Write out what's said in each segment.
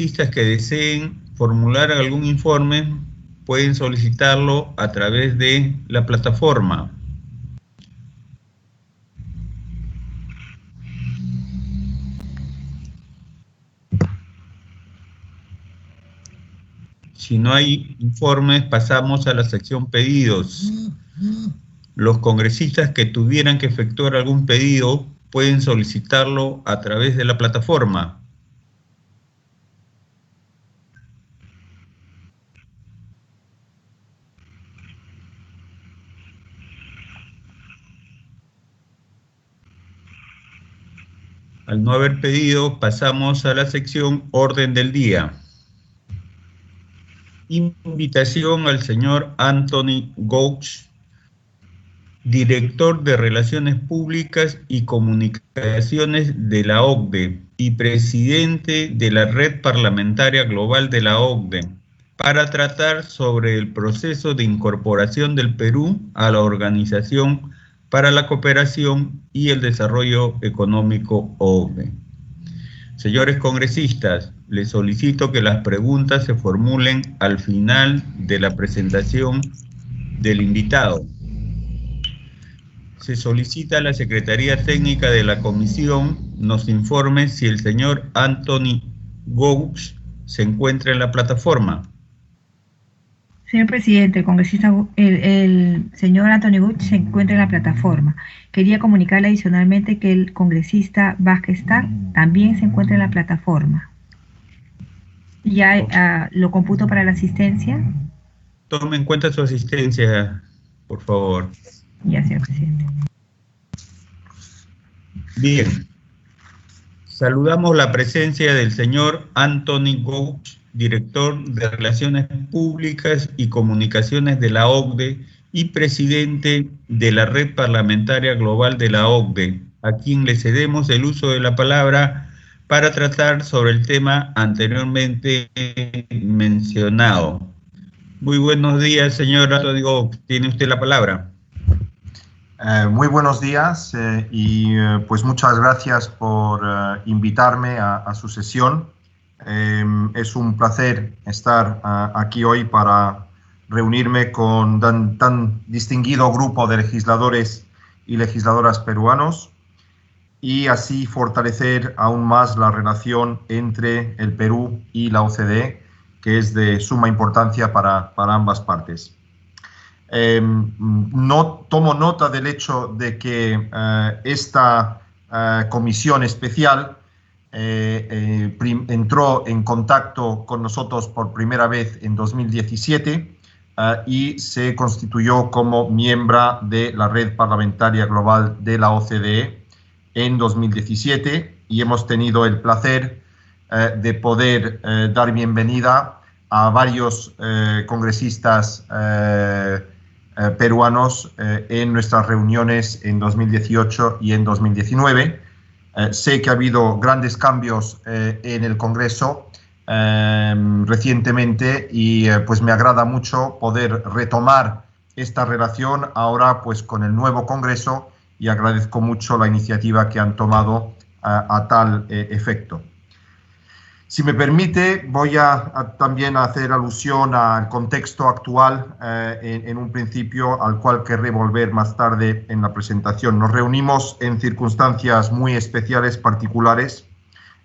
congresistas que deseen formular algún informe pueden solicitarlo a través de la plataforma. Si no hay informes, pasamos a la sección pedidos. Los congresistas que tuvieran que efectuar algún pedido pueden solicitarlo a través de la plataforma. Al no haber pedido, pasamos a la sección orden del día. Invitación al señor Anthony Gouch, director de Relaciones Públicas y Comunicaciones de la OCDE y presidente de la Red Parlamentaria Global de la OCDE, para tratar sobre el proceso de incorporación del Perú a la Organización para la Cooperación y el Desarrollo Económico OCDE. Señores congresistas, les solicito que las preguntas se formulen al final de la presentación del invitado. Se solicita a la Secretaría Técnica de la Comisión nos informe si el señor Anthony Gouch se encuentra en la plataforma. Señor presidente, el señor Anthony Gouch se encuentra en la plataforma. Quería comunicarle adicionalmente que el congresista Vázquez también se encuentra en la plataforma. Ya lo computo para la asistencia. Tome en cuenta su asistencia, por favor. Ya, señor presidente. Bien. Saludamos la presencia del señor Anthony Gouch, director de Relaciones Públicas y Comunicaciones de la OCDE y presidente de la Red Parlamentaria Global de la OCDE, a quien le cedemos el uso de la palabra para tratar sobre el tema anteriormente mencionado. Muy buenos días, señor Anthony Gouch. Tiene usted la palabra. Muy buenos días pues muchas gracias por invitarme a su sesión. Es un placer estar aquí hoy para reunirme con tan distinguido grupo de legisladores y legisladoras peruanos y así fortalecer aún más la relación entre el Perú y la OCDE, que es de suma importancia para ambas partes. No tomo nota del hecho de que esta comisión especial entró en contacto con nosotros por primera vez en 2017 y se constituyó como miembro de la Red Parlamentaria Global de la OCDE en 2017 y hemos tenido el placer de poder dar bienvenida a varios congresistas peruanos en nuestras reuniones en 2018 y en 2019. Sé que ha habido grandes cambios en el Congreso recientemente y pues me agrada mucho poder retomar esta relación ahora pues con el nuevo Congreso y agradezco mucho la iniciativa que han tomado a tal efecto. Si me permite, voy también a hacer alusión al contexto actual en un principio, al cual querré volver más tarde en la presentación. Nos reunimos en circunstancias muy especiales, particulares,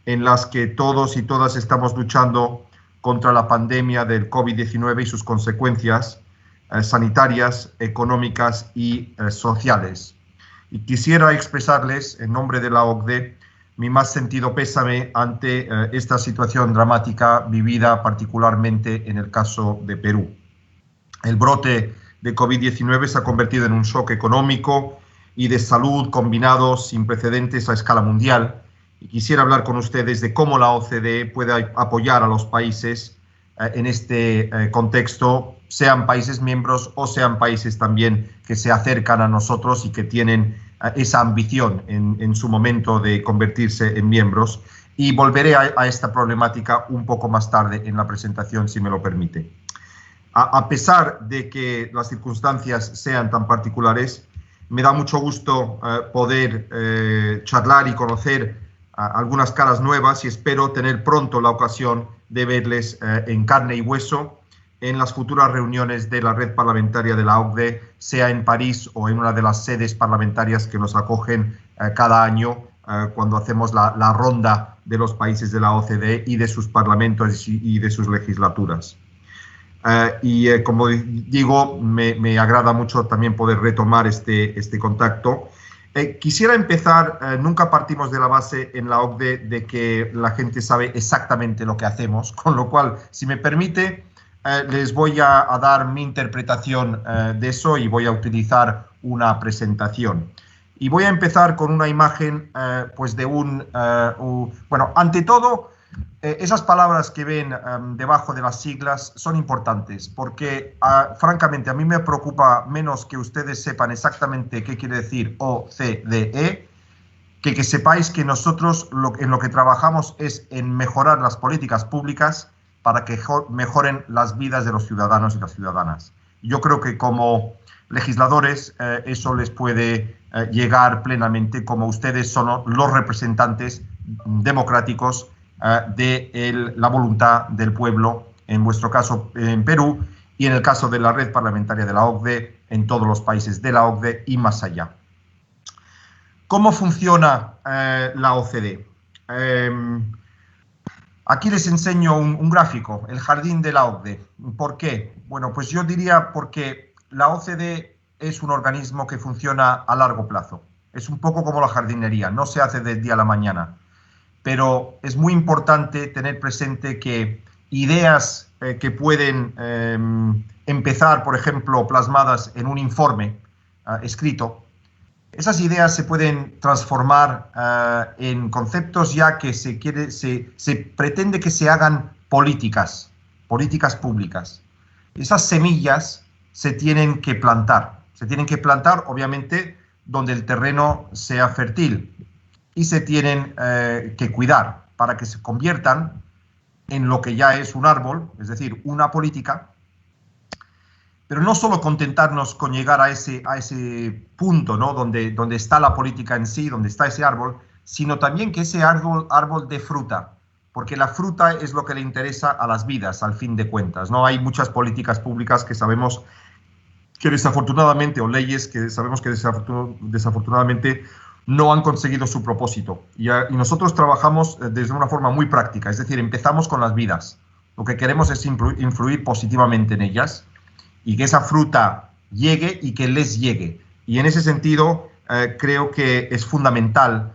en las que todos y todas estamos luchando contra la pandemia del COVID-19 y sus consecuencias sanitarias, económicas y sociales. Y quisiera expresarles, en nombre de la OCDE, mi más sentido pésame ante esta situación dramática vivida particularmente en el caso de Perú. El brote de COVID-19 se ha convertido en un shock económico y de salud combinado sin precedentes a escala mundial. Y quisiera hablar con ustedes de cómo la OCDE puede apoyar a los países en este contexto, sean países miembros o sean países también que se acercan a nosotros y que tienen esa ambición en su momento de convertirse en miembros, y volveré a esta problemática un poco más tarde en la presentación, si me lo permite. A pesar de que las circunstancias sean tan particulares, me da mucho gusto poder charlar y conocer algunas caras nuevas y espero tener pronto la ocasión de verles en carne y hueso en las futuras reuniones de la red parlamentaria de la OCDE, sea en París o en una de las sedes parlamentarias que nos acogen cada año cuando hacemos la ronda de los países de la OCDE y de sus parlamentos y de sus legislaturas. Como digo, me agrada mucho también poder retomar este contacto. Quisiera empezar, nunca partimos de la base en la OCDE de que la gente sabe exactamente lo que hacemos, con lo cual, si me permite, les voy a dar mi interpretación de eso y voy a utilizar una presentación. Y voy a empezar con una imagen pues de bueno, ante todo, esas palabras que ven debajo de las siglas son importantes porque, francamente, a mí me preocupa menos que ustedes sepan exactamente qué quiere decir OCDE, que sepáis que nosotros en lo que trabajamos es en mejorar las políticas públicas para que mejoren las vidas de los ciudadanos y las ciudadanas. Yo creo que como legisladores eso les puede llegar plenamente, como ustedes son los representantes democráticos de la voluntad del pueblo, en vuestro caso en Perú, y en el caso de la red parlamentaria de la OCDE, en todos los países de la OCDE y más allá. ¿Cómo funciona la OCDE? Aquí les enseño un gráfico, el jardín de la OCDE. ¿Por qué? Bueno, pues yo diría porque la OCDE es un organismo que funciona a largo plazo. Es un poco como la jardinería, no se hace del día a la mañana. Pero es muy importante tener presente que ideas que pueden empezar, por ejemplo, plasmadas en un informe escrito, esas ideas se pueden transformar en conceptos ya que se pretende que se hagan políticas públicas. Esas semillas se tienen que plantar. Se tienen que plantar, obviamente, donde el terreno sea fértil. Y se tienen que cuidar para que se conviertan en lo que ya es un árbol, es decir, una política, pero no solo contentarnos con llegar a ese punto, ¿no? donde está la política en sí, donde está ese árbol, sino también que ese árbol dé fruta, porque la fruta es lo que le interesa a las vidas, al fin de cuentas, ¿no? Hay muchas políticas públicas que sabemos que desafortunadamente, o leyes que sabemos que desafortunadamente no han conseguido su propósito. Y nosotros trabajamos desde una forma muy práctica, es decir, empezamos con las vidas. Lo que queremos es influir positivamente en ellas y que esa fruta llegue y que les llegue. Y en ese sentido, creo que es fundamental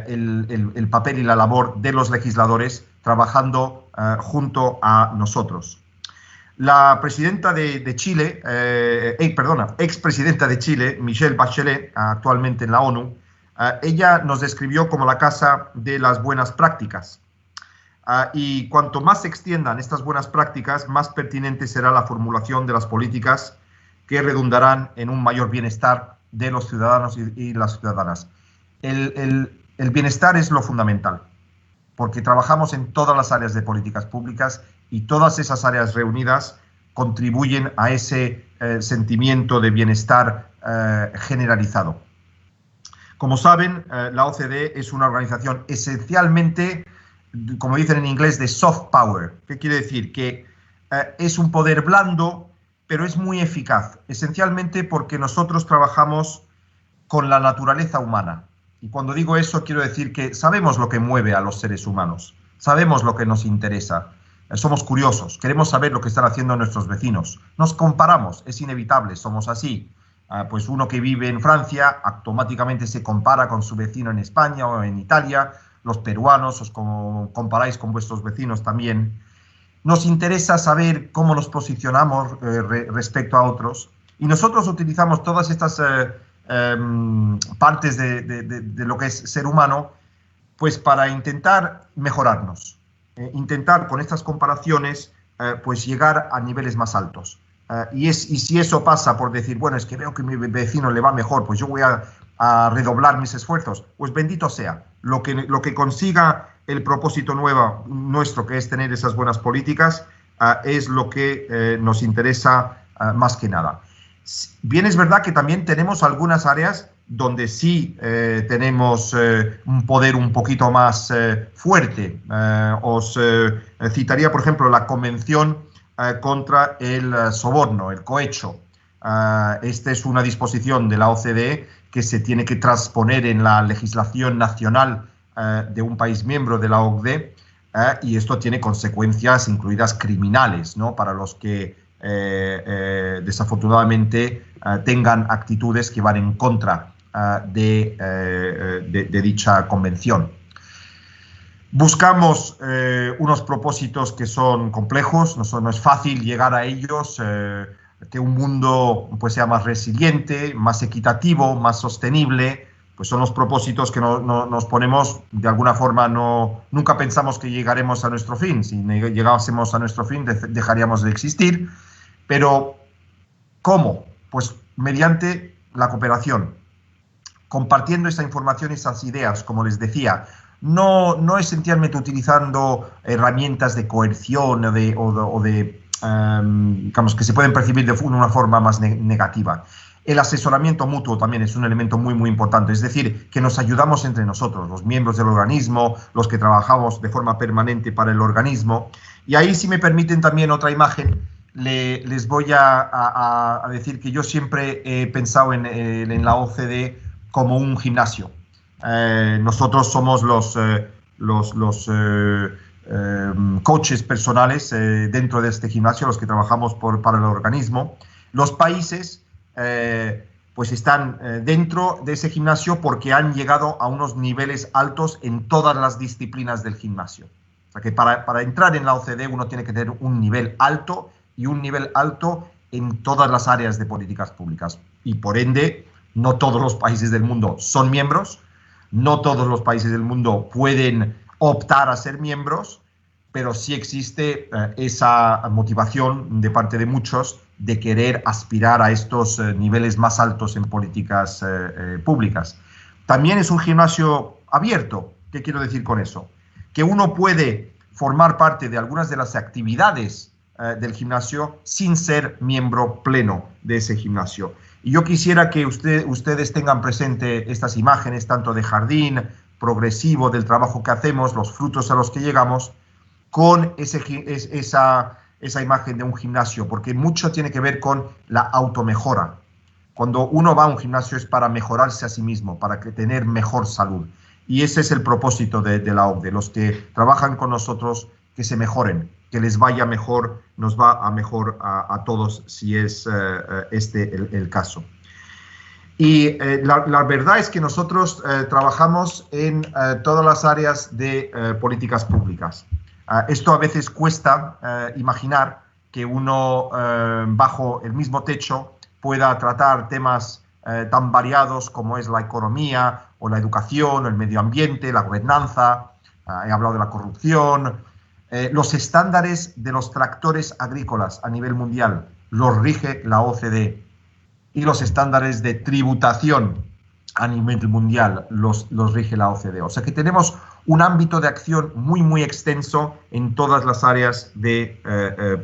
el papel y la labor de los legisladores trabajando junto a nosotros. La presidenta de Chile, expresidenta de Chile, Michelle Bachelet, actualmente en la ONU, ella nos describió como la casa de las buenas prácticas. Y cuanto más se extiendan estas buenas prácticas, más pertinente será la formulación de las políticas que redundarán en un mayor bienestar de los ciudadanos y las ciudadanas. El bienestar es lo fundamental, porque trabajamos en todas las áreas de políticas públicas y todas esas áreas reunidas contribuyen a ese sentimiento de bienestar generalizado. Como saben, la OCDE es una organización esencialmente, como dicen en inglés, de soft power. ¿Qué quiere decir? Que es un poder blando, pero es muy eficaz, esencialmente porque nosotros trabajamos con la naturaleza humana. Y cuando digo eso, quiero decir que sabemos lo que mueve a los seres humanos, sabemos lo que nos interesa, somos curiosos, queremos saber lo que están haciendo nuestros vecinos, nos comparamos, es inevitable, somos así. Pues uno que vive en Francia automáticamente se compara con su vecino en España o en Italia, los peruanos os comparáis con vuestros vecinos también. Nos interesa saber cómo nos posicionamos respecto a otros y nosotros utilizamos todas estas partes de lo que es ser humano pues para intentar mejorarnos, intentar con estas comparaciones pues llegar a niveles más altos. Y si eso pasa por decir, bueno, es que veo que a mi vecino le va mejor, pues yo voy a redoblar mis esfuerzos, pues bendito sea. Lo que consiga el propósito nuestro, que es tener esas buenas políticas, es lo que nos interesa más que nada. Bien, es verdad que también tenemos algunas áreas donde sí tenemos un poder un poquito más fuerte. Os citaría, por ejemplo, la Convención contra el soborno, el cohecho. Esta es una disposición de la OCDE que se tiene que transponer en la legislación nacional de un país miembro de la OCDE, y esto tiene consecuencias incluidas criminales, ¿no?, para los que desafortunadamente tengan actitudes que van en contra de dicha convención. Buscamos unos propósitos que son complejos, no es fácil llegar a ellos, que un mundo pues sea más resiliente, más equitativo, más sostenible, pues son los propósitos que nos ponemos. De alguna forma nunca pensamos que llegaremos a nuestro fin. Si llegásemos a nuestro fin dejaríamos de existir. Pero ¿cómo? Pues mediante la cooperación, compartiendo esa información, esas ideas, como les decía, no esencialmente utilizando herramientas de coerción o de digamos, que se pueden percibir de una forma más negativa. El asesoramiento mutuo también es un elemento muy, muy importante, es decir, que nos ayudamos entre nosotros, los miembros del organismo, los que trabajamos de forma permanente para el organismo. Y ahí, si me permiten también otra imagen, les voy a decir que yo siempre he pensado en la OCDE como un gimnasio. Nosotros somos los coaches personales dentro de este gimnasio, los que trabajamos para el organismo. Los países pues están dentro de ese gimnasio porque han llegado a unos niveles altos en todas las disciplinas del gimnasio. O sea que para entrar en la OCDE uno tiene que tener un nivel alto, y un nivel alto en todas las áreas de políticas públicas. Y por ende, no todos los países del mundo son miembros, no todos los países del mundo pueden optar a ser miembros, pero sí existe esa motivación de parte de muchos de querer aspirar a estos niveles más altos en políticas públicas. También es un gimnasio abierto. ¿Qué quiero decir con eso? Que uno puede formar parte de algunas de las actividades del gimnasio sin ser miembro pleno de ese gimnasio. Y yo quisiera que ustedes tengan presente estas imágenes, tanto de jardín progresivo, del trabajo que hacemos, los frutos a los que llegamos, con esa imagen de un gimnasio, porque mucho tiene que ver con la automejora. Cuando uno va a un gimnasio es para mejorarse a sí mismo, para tener mejor salud. Y ese es el propósito de la OCDE. Los que trabajan con nosotros, que se mejoren, que les vaya mejor, nos va a mejor a todos, si es este el caso. Y la verdad es que nosotros trabajamos en todas las áreas de políticas públicas. Esto a veces cuesta imaginar que uno bajo el mismo techo pueda tratar temas tan variados como es la economía o la educación, el medio ambiente, la gobernanza. He hablado de la corrupción. Los estándares de los tractores agrícolas a nivel mundial los rige la OCDE, y los estándares de tributación a nivel mundial los rige la OCDE. O sea que tenemos un ámbito de acción muy, muy extenso en todas las áreas de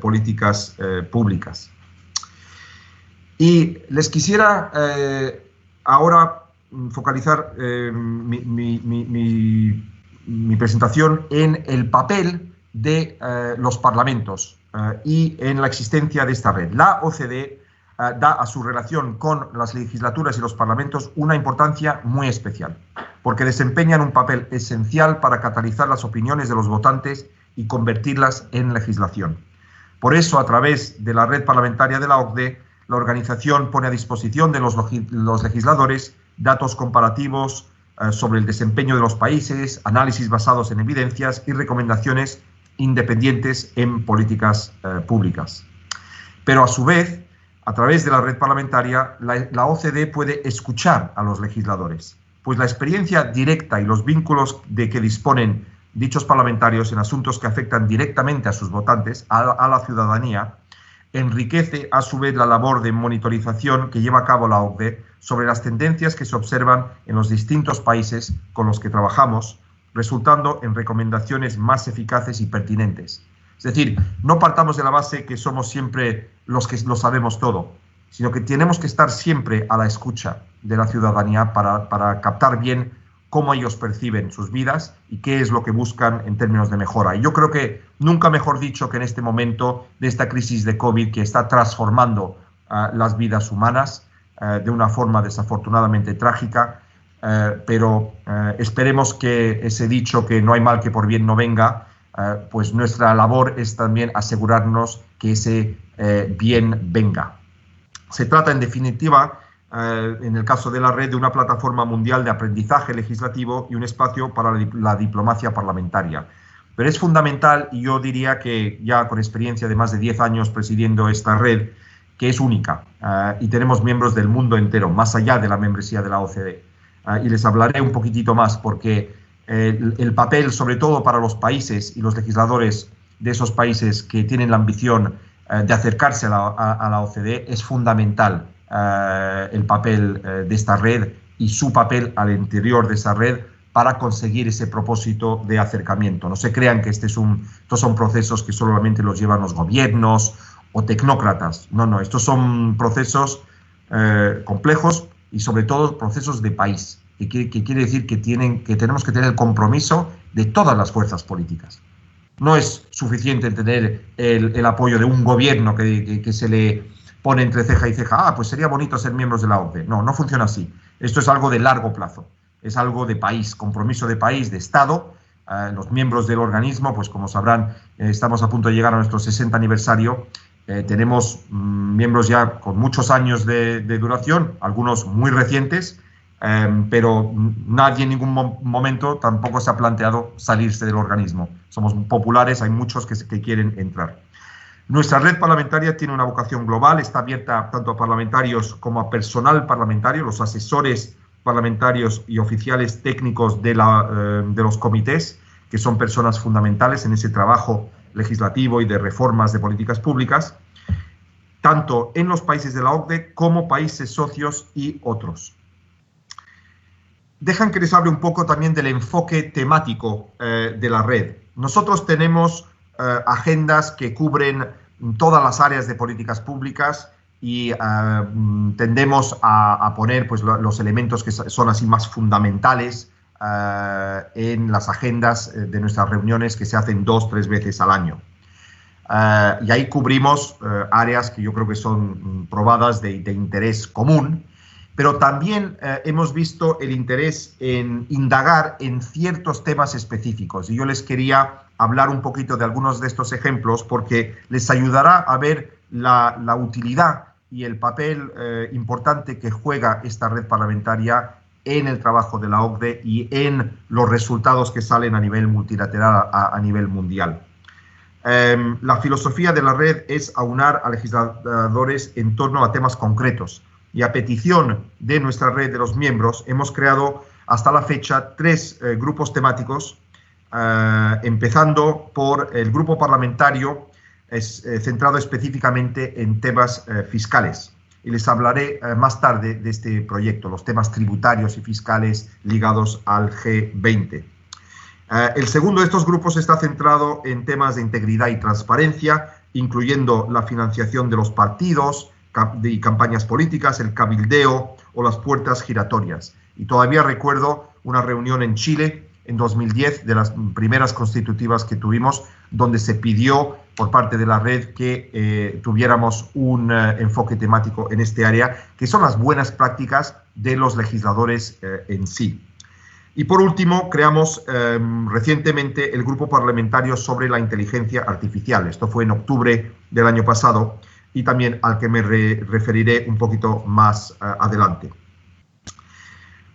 políticas públicas. Y les quisiera ahora focalizar mi presentación en el papel de los parlamentos y en la existencia de esta red. La OCDE da a su relación con las legislaturas y los parlamentos una importancia muy especial, porque desempeñan un papel esencial para catalizar las opiniones de los votantes y convertirlas en legislación. Por eso, a través de la red parlamentaria de la OCDE, la organización pone a disposición de los legisladores datos comparativos sobre el desempeño de los países, análisis basados en evidencias y recomendaciones independientes en políticas públicas. Pero a su vez, a través de la red parlamentaria, la OCDE puede escuchar a los legisladores, pues la experiencia directa y los vínculos de que disponen dichos parlamentarios en asuntos que afectan directamente a sus votantes, a la ciudadanía, enriquece a su vez la labor de monitorización que lleva a cabo la OCDE sobre las tendencias que se observan en los distintos países con los que trabajamos, resultando en recomendaciones más eficaces y pertinentes. Es decir, no partamos de la base que somos siempre los que lo sabemos todo. sino que tenemos que estar siempre a la escucha de la ciudadanía para captar bien cómo ellos perciben sus vidas y qué es lo que buscan en términos de mejora. Y yo creo que nunca mejor dicho que en este momento de esta crisis de COVID que está transformando las vidas humanas de una forma desafortunadamente trágica, pero esperemos que ese dicho que no hay mal que por bien no venga, pues nuestra labor es también asegurarnos que ese bien venga. Se trata, en definitiva, en el caso de la red, de una plataforma mundial de aprendizaje legislativo y un espacio para la diplomacia parlamentaria. Pero es fundamental, y yo diría que ya con experiencia de más de 10 años presidiendo esta red, que es única, y tenemos miembros del mundo entero, más allá de la membresía de la OCDE. Y les hablaré un poquitito más, porque el papel, sobre todo para los países y los legisladores de esos países que tienen la ambición de acercarse a la OCDE, es fundamental. El papel de esta red y su papel al interior de esa red para conseguir ese propósito de acercamiento. No se crean que estos son procesos que solamente los llevan los gobiernos o tecnócratas. No, estos son procesos complejos y sobre todo procesos de país, que quiere decir que tenemos que tener el compromiso de todas las fuerzas políticas. No es suficiente tener el apoyo de un gobierno que se le pone entre ceja y ceja, pues sería bonito ser miembros de la OCDE. No funciona así. Esto es algo de largo plazo, es algo de país, compromiso de país, de Estado. Los miembros del organismo, pues como sabrán, estamos a punto de llegar a nuestro 60 aniversario. Tenemos miembros ya con muchos años de duración, algunos muy recientes, pero nadie en ningún momento tampoco se ha planteado salirse del organismo. Somos populares, hay muchos que quieren entrar. Nuestra red parlamentaria tiene una vocación global, está abierta tanto a parlamentarios como a personal parlamentario, los asesores parlamentarios y oficiales técnicos de los comités, que son personas fundamentales en ese trabajo legislativo y de reformas de políticas públicas, tanto en los países de la OCDE como países socios y otros. Dejan que les hable un poco también del enfoque temático de la red. Nosotros tenemos agendas que cubren todas las áreas de políticas públicas y tendemos a poner pues, los elementos que son así más fundamentales en las agendas de nuestras reuniones que se hacen 2 o 3 veces al año. Y ahí cubrimos áreas que yo creo que son probadas de interés común, pero también hemos visto el interés en indagar en ciertos temas específicos. Y yo les quería hablar un poquito de algunos de estos ejemplos porque les ayudará a ver la utilidad y el papel importante que juega esta red parlamentaria en el trabajo de la OCDE y en los resultados que salen a nivel multilateral, a nivel mundial. La filosofía de la red es aunar a legisladores en torno a temas concretos. Y a petición de nuestra red de los miembros, hemos creado hasta la fecha 3 grupos temáticos, empezando por el grupo parlamentario centrado específicamente en temas fiscales. Y les hablaré más tarde de este proyecto, los temas tributarios y fiscales ligados al G20. El segundo de estos grupos está centrado en temas de integridad y transparencia, incluyendo la financiación de los partidos y campañas políticas, el cabildeo o las puertas giratorias. Y todavía recuerdo una reunión en Chile en 2010, de las primeras constitutivas que tuvimos, donde se pidió por parte de la red que tuviéramos un enfoque temático en este área, que son las buenas prácticas de los legisladores en sí. Y por último, creamos recientemente el grupo parlamentario sobre la inteligencia artificial. Esto fue en octubre del año pasado, y también al que me referiré un poquito más adelante.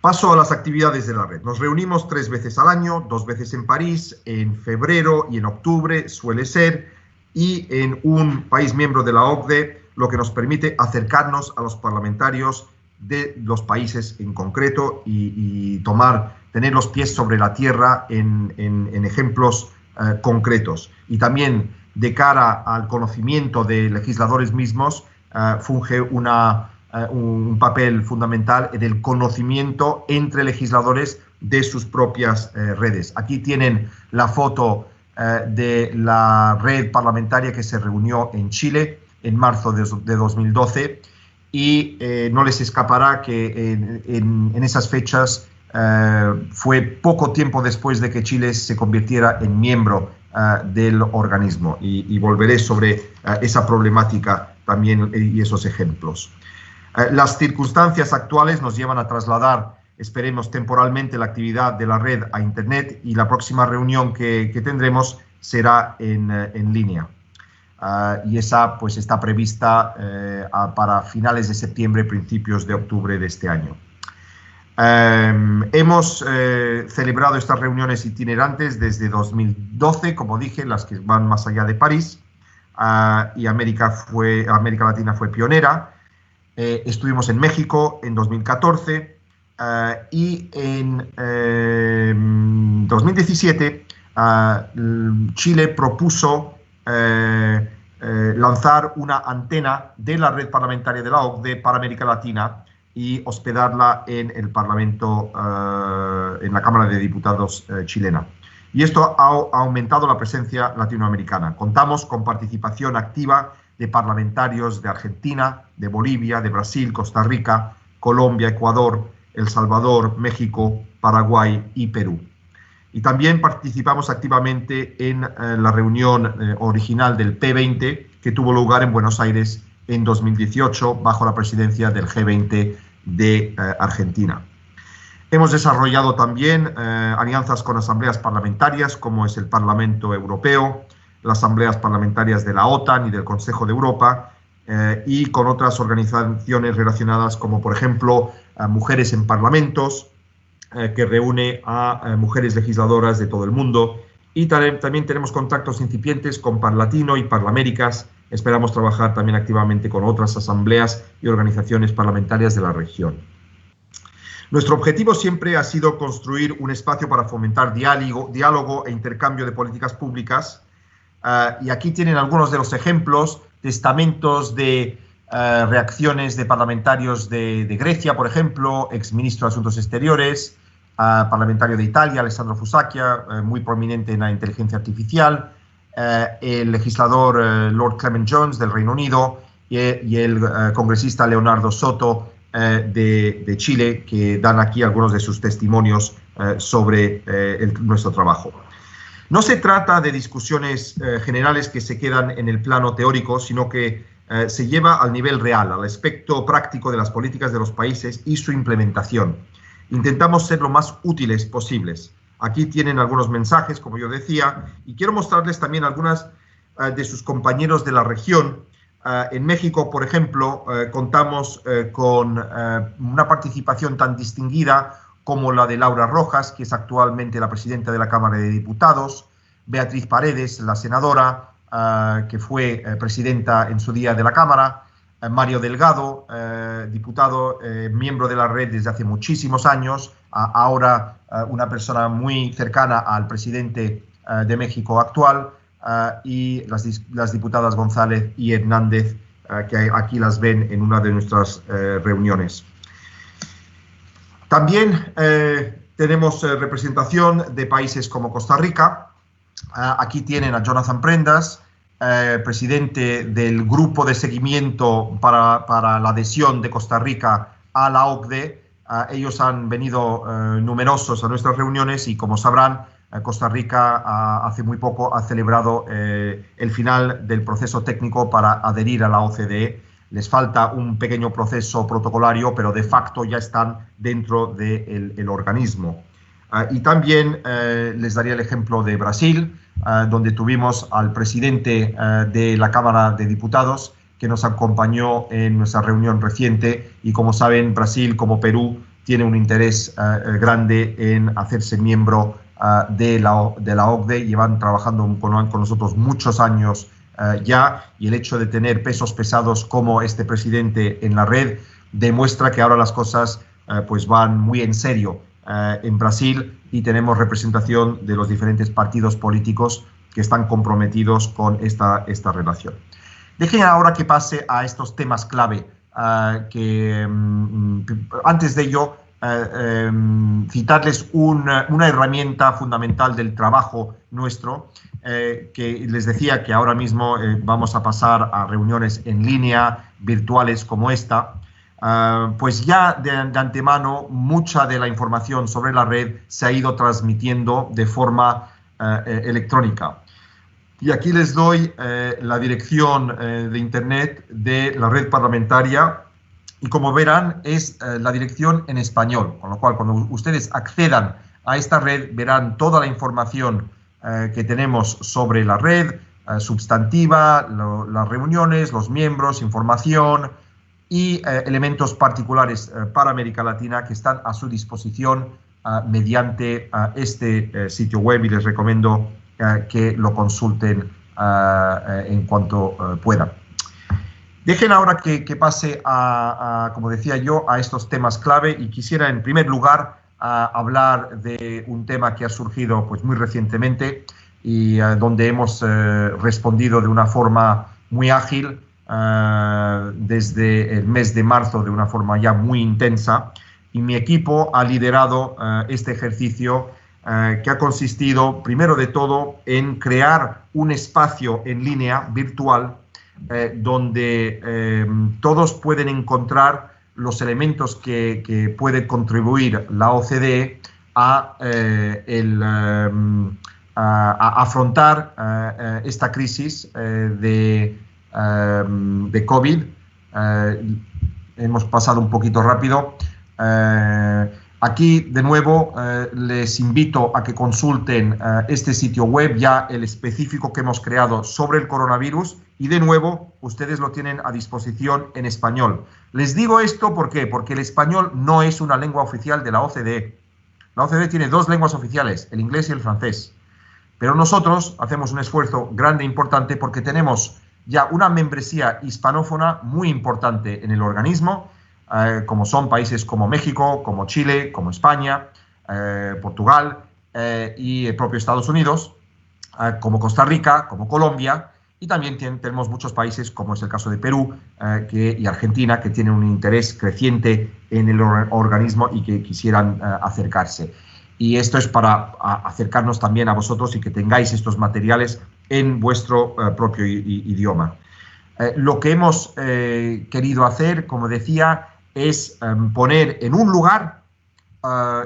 Paso a las actividades de la red. Nos reunimos 3 veces al año, 2 veces en París, en febrero y en octubre suele ser, y en un país miembro de la OCDE, lo que nos permite acercarnos a los parlamentarios de los países en concreto y tener los pies sobre la tierra en ejemplos concretos. Y también de cara al conocimiento de legisladores mismos, funge un papel fundamental en el conocimiento entre legisladores de sus propias redes. Aquí tienen la foto de la red parlamentaria que se reunió en Chile en marzo de 2012 y no les escapará que en esas fechas fue poco tiempo después de que Chile se convirtiera en miembro del organismo, y volveré sobre esa problemática también y esos ejemplos. Las circunstancias actuales nos llevan a trasladar, esperemos temporalmente, la actividad de la red a Internet, y la próxima reunión que tendremos será en línea. Y esa pues está prevista para finales de septiembre, principios de octubre de este año. Hemos celebrado estas reuniones itinerantes desde 2012, como dije, las que van más allá de París, y América Latina fue pionera. Estuvimos en México en 2014 y en 2017 Chile propuso lanzar una antena de la red parlamentaria de la OCDE para América Latina y hospedarla en el Parlamento, en la Cámara de Diputados chilena. Y esto ha aumentado la presencia latinoamericana. Contamos con participación activa de parlamentarios de Argentina, de Bolivia, de Brasil, Costa Rica, Colombia, Ecuador, El Salvador, México, Paraguay y Perú. Y también participamos activamente en la reunión original del P20, que tuvo lugar en Buenos Aires en 2018 bajo la presidencia del G20 de Argentina. Hemos desarrollado también alianzas con asambleas parlamentarias, como es el Parlamento Europeo, las asambleas parlamentarias de la OTAN y del Consejo de Europa, y con otras organizaciones relacionadas, como por ejemplo Mujeres en Parlamentos, que reúne a mujeres legisladoras de todo el mundo, y también tenemos contactos incipientes con Parlatino y Parlaméricas. Esperamos trabajar también activamente con otras asambleas y organizaciones parlamentarias de la región. Nuestro objetivo siempre ha sido construir un espacio para fomentar diálogo e intercambio de políticas públicas, y aquí tienen algunos de los ejemplos de estamentos de reacciones de parlamentarios de Grecia, por ejemplo, exministro de Asuntos Exteriores, parlamentario de Italia, Alessandro Fusacchia, muy prominente en la inteligencia artificial, el legislador Lord Clement Jones del Reino Unido, y el congresista Leonardo Soto de Chile, que dan aquí algunos de sus testimonios sobre nuestro trabajo. No se trata de discusiones generales que se quedan en el plano teórico, sino que se lleva al nivel real, al aspecto práctico de las políticas de los países y su implementación. Intentamos ser lo más útiles posibles. Aquí tienen algunos mensajes, como yo decía, y quiero mostrarles también algunas de sus compañeros de la región. En México, por ejemplo, contamos con una participación tan distinguida como la de Laura Rojas, que es actualmente la presidenta de la Cámara de Diputados, Beatriz Paredes, la senadora, que fue presidenta en su día de la Cámara, Mario Delgado, diputado, miembro de la red desde hace muchísimos años, ahora una persona muy cercana al presidente de México actual, y las diputadas González y Hernández, que aquí las ven en una de nuestras reuniones. También tenemos representación de países como Costa Rica. Aquí tienen a Jonathan Prendas, presidente del grupo de seguimiento para la adhesión de Costa Rica a la OCDE. Ellos han venido numerosos a nuestras reuniones y, como sabrán, Costa Rica hace muy poco ha celebrado el final del proceso técnico para adherir a la OCDE. Les falta un pequeño proceso protocolario, pero de facto ya están dentro del organismo. Y también les daría el ejemplo de Brasil, donde tuvimos al presidente de la Cámara de Diputados, que nos acompañó en nuestra reunión reciente, y como saben, Brasil, como Perú, tiene un interés grande en hacerse miembro de la OCDE. Llevan trabajando con nosotros muchos años ya, y el hecho de tener pesos pesados como este presidente en la red demuestra que ahora las cosas pues van muy en serio en Brasil, y tenemos representación de los diferentes partidos políticos que están comprometidos con esta relación. Dejen ahora que pase a estos temas clave, antes de ello citarles una herramienta fundamental del trabajo nuestro, que les decía que ahora mismo vamos a pasar a reuniones en línea, virtuales como esta, pues ya de antemano mucha de la información sobre la red se ha ido transmitiendo de forma electrónica. Y aquí les doy la dirección de internet de la red parlamentaria y como verán es la dirección en español, con lo cual cuando ustedes accedan a esta red verán toda la información que tenemos sobre la red, substantiva, las reuniones, los miembros, información y elementos particulares para América Latina que están a su disposición mediante este sitio web y les recomiendo que lo consulten en cuanto puedan. Dejen ahora que pase como decía yo, a estos temas clave y quisiera en primer lugar hablar de un tema que ha surgido pues, muy recientemente y donde hemos respondido de una forma muy ágil desde el mes de marzo de una forma ya muy intensa y mi equipo ha liderado este ejercicio que ha consistido primero de todo en crear un espacio en línea virtual donde todos pueden encontrar los elementos que puede contribuir la OCDE a afrontar esta crisis de COVID. Hemos pasado un poquito rápido. Aquí, de nuevo, les invito a que consulten este sitio web, ya el específico que hemos creado sobre el coronavirus, y de nuevo, ustedes lo tienen a disposición en español. Les digo esto ¿por qué? Porque el español no es una lengua oficial de la OCDE. La OCDE tiene dos lenguas oficiales, el inglés y el francés. Pero nosotros hacemos un esfuerzo grande e importante porque tenemos ya una membresía hispanófona muy importante en el organismo, como son países como México, como Chile, como España, Portugal y el propio Estados Unidos, como Costa Rica, como Colombia, y también tenemos muchos países, como es el caso de Perú y Argentina, que tienen un interés creciente en el organismo y que quisieran acercarse. Y esto es para acercarnos también a vosotros y que tengáis estos materiales en vuestro propio idioma. Lo que hemos querido hacer, como decía, es poner en un lugar,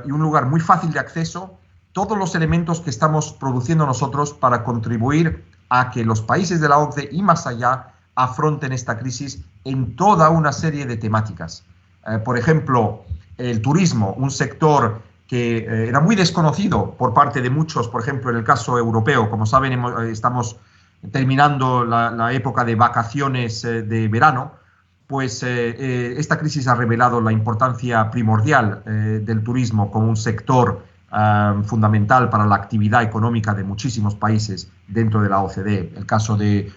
y un lugar muy fácil de acceso, todos los elementos que estamos produciendo nosotros para contribuir a que los países de la OCDE y más allá afronten esta crisis en toda una serie de temáticas. Por ejemplo, el turismo, un sector que era muy desconocido por parte de muchos, por ejemplo, en el caso europeo. Como saben, estamos terminando la época de vacaciones de verano, pues esta crisis ha revelado la importancia primordial del turismo como un sector fundamental para la actividad económica de muchísimos países dentro de la OCDE. El caso de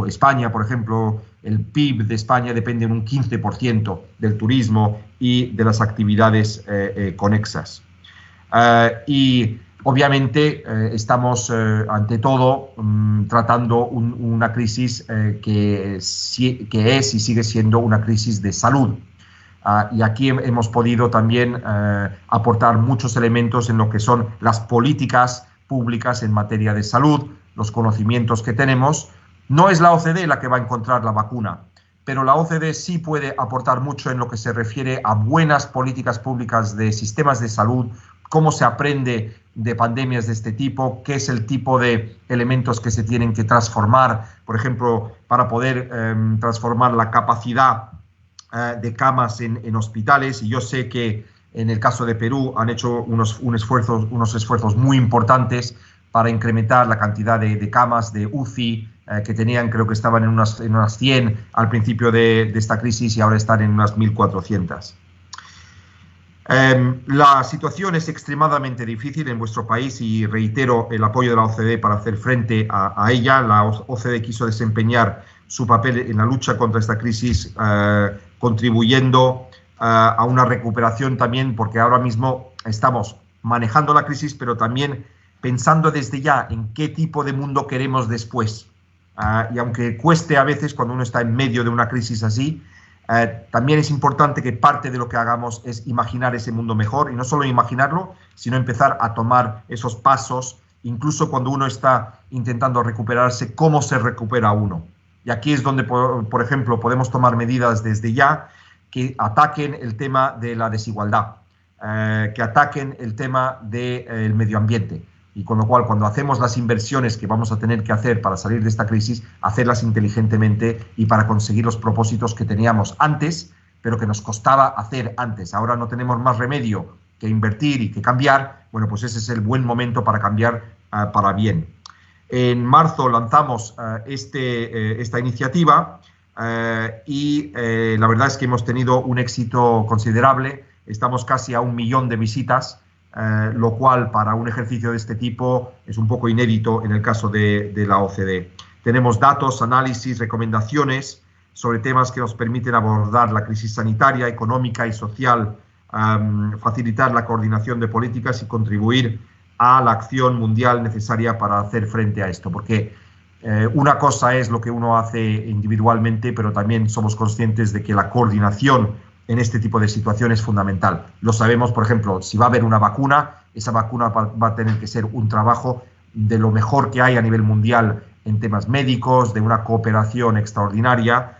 España, por ejemplo, el PIB de España depende en un 15% del turismo y de las actividades conexas. Y obviamente estamos ante todo tratando una crisis que es y sigue siendo una crisis de salud. Y aquí hemos podido también aportar muchos elementos en lo que son las políticas públicas en materia de salud, los conocimientos que tenemos. No es la OCDE la que va a encontrar la vacuna, pero la OCDE sí puede aportar mucho en lo que se refiere a buenas políticas públicas de sistemas de salud, cómo se aprende de pandemias de este tipo, qué es el tipo de elementos que se tienen que transformar, por ejemplo, para poder transformar la capacidad de camas en hospitales. Y yo sé que en el caso de Perú han hecho unos esfuerzos muy importantes para incrementar la cantidad de camas de UCI que tenían, creo que estaban en unas 100 al principio de esta crisis y ahora están en unas 1.400. La situación es extremadamente difícil en vuestro país y reitero el apoyo de la OCDE para hacer frente a ella. La OCDE quiso desempeñar su papel en la lucha contra esta crisis, contribuyendo a una recuperación también, porque ahora mismo estamos manejando la crisis, pero también pensando desde ya en qué tipo de mundo queremos después. Y aunque cueste a veces cuando uno está en medio de una crisis así, también es importante que parte de lo que hagamos es imaginar ese mundo mejor, y no solo imaginarlo, sino empezar a tomar esos pasos, incluso cuando uno está intentando recuperarse, cómo se recupera uno. Y aquí es donde, por ejemplo, podemos tomar medidas desde ya que ataquen el tema de la desigualdad, que ataquen el tema del medio ambiente. Y con lo cual, cuando hacemos las inversiones que vamos a tener que hacer para salir de esta crisis, hacerlas inteligentemente y para conseguir los propósitos que teníamos antes, pero que nos costaba hacer antes. Ahora no tenemos más remedio que invertir y que cambiar. Bueno, pues ese es el buen momento para cambiar para bien. En marzo lanzamos esta iniciativa y la verdad es que hemos tenido un éxito considerable. Estamos casi a 1 millón de visitas, lo cual para un ejercicio de este tipo es un poco inédito en el caso de la OCDE. Tenemos datos, análisis, recomendaciones sobre temas que nos permiten abordar la crisis sanitaria, económica y social, facilitar la coordinación de políticas y contribuir a la acción mundial necesaria para hacer frente a esto. Porque una cosa es lo que uno hace individualmente, pero también somos conscientes de que la coordinación en este tipo de situaciones es fundamental. Lo sabemos, por ejemplo, si va a haber una vacuna, esa vacuna va a tener que ser un trabajo de lo mejor que hay a nivel mundial en temas médicos, de una cooperación extraordinaria,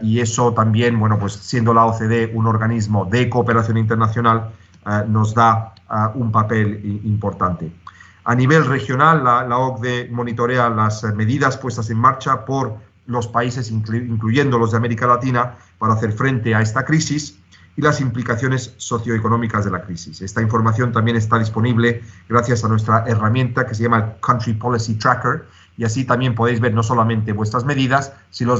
y eso también, bueno, pues siendo la OCDE un organismo de cooperación internacional, nos da un papel importante. A nivel regional, la OCDE monitorea las medidas puestas en marcha por los países, incluyendo los de América Latina, para hacer frente a esta crisis y las implicaciones socioeconómicas de la crisis. Esta información también está disponible gracias a nuestra herramienta que se llama el Country Policy Tracker, y así también podéis ver no solamente vuestras medidas, sino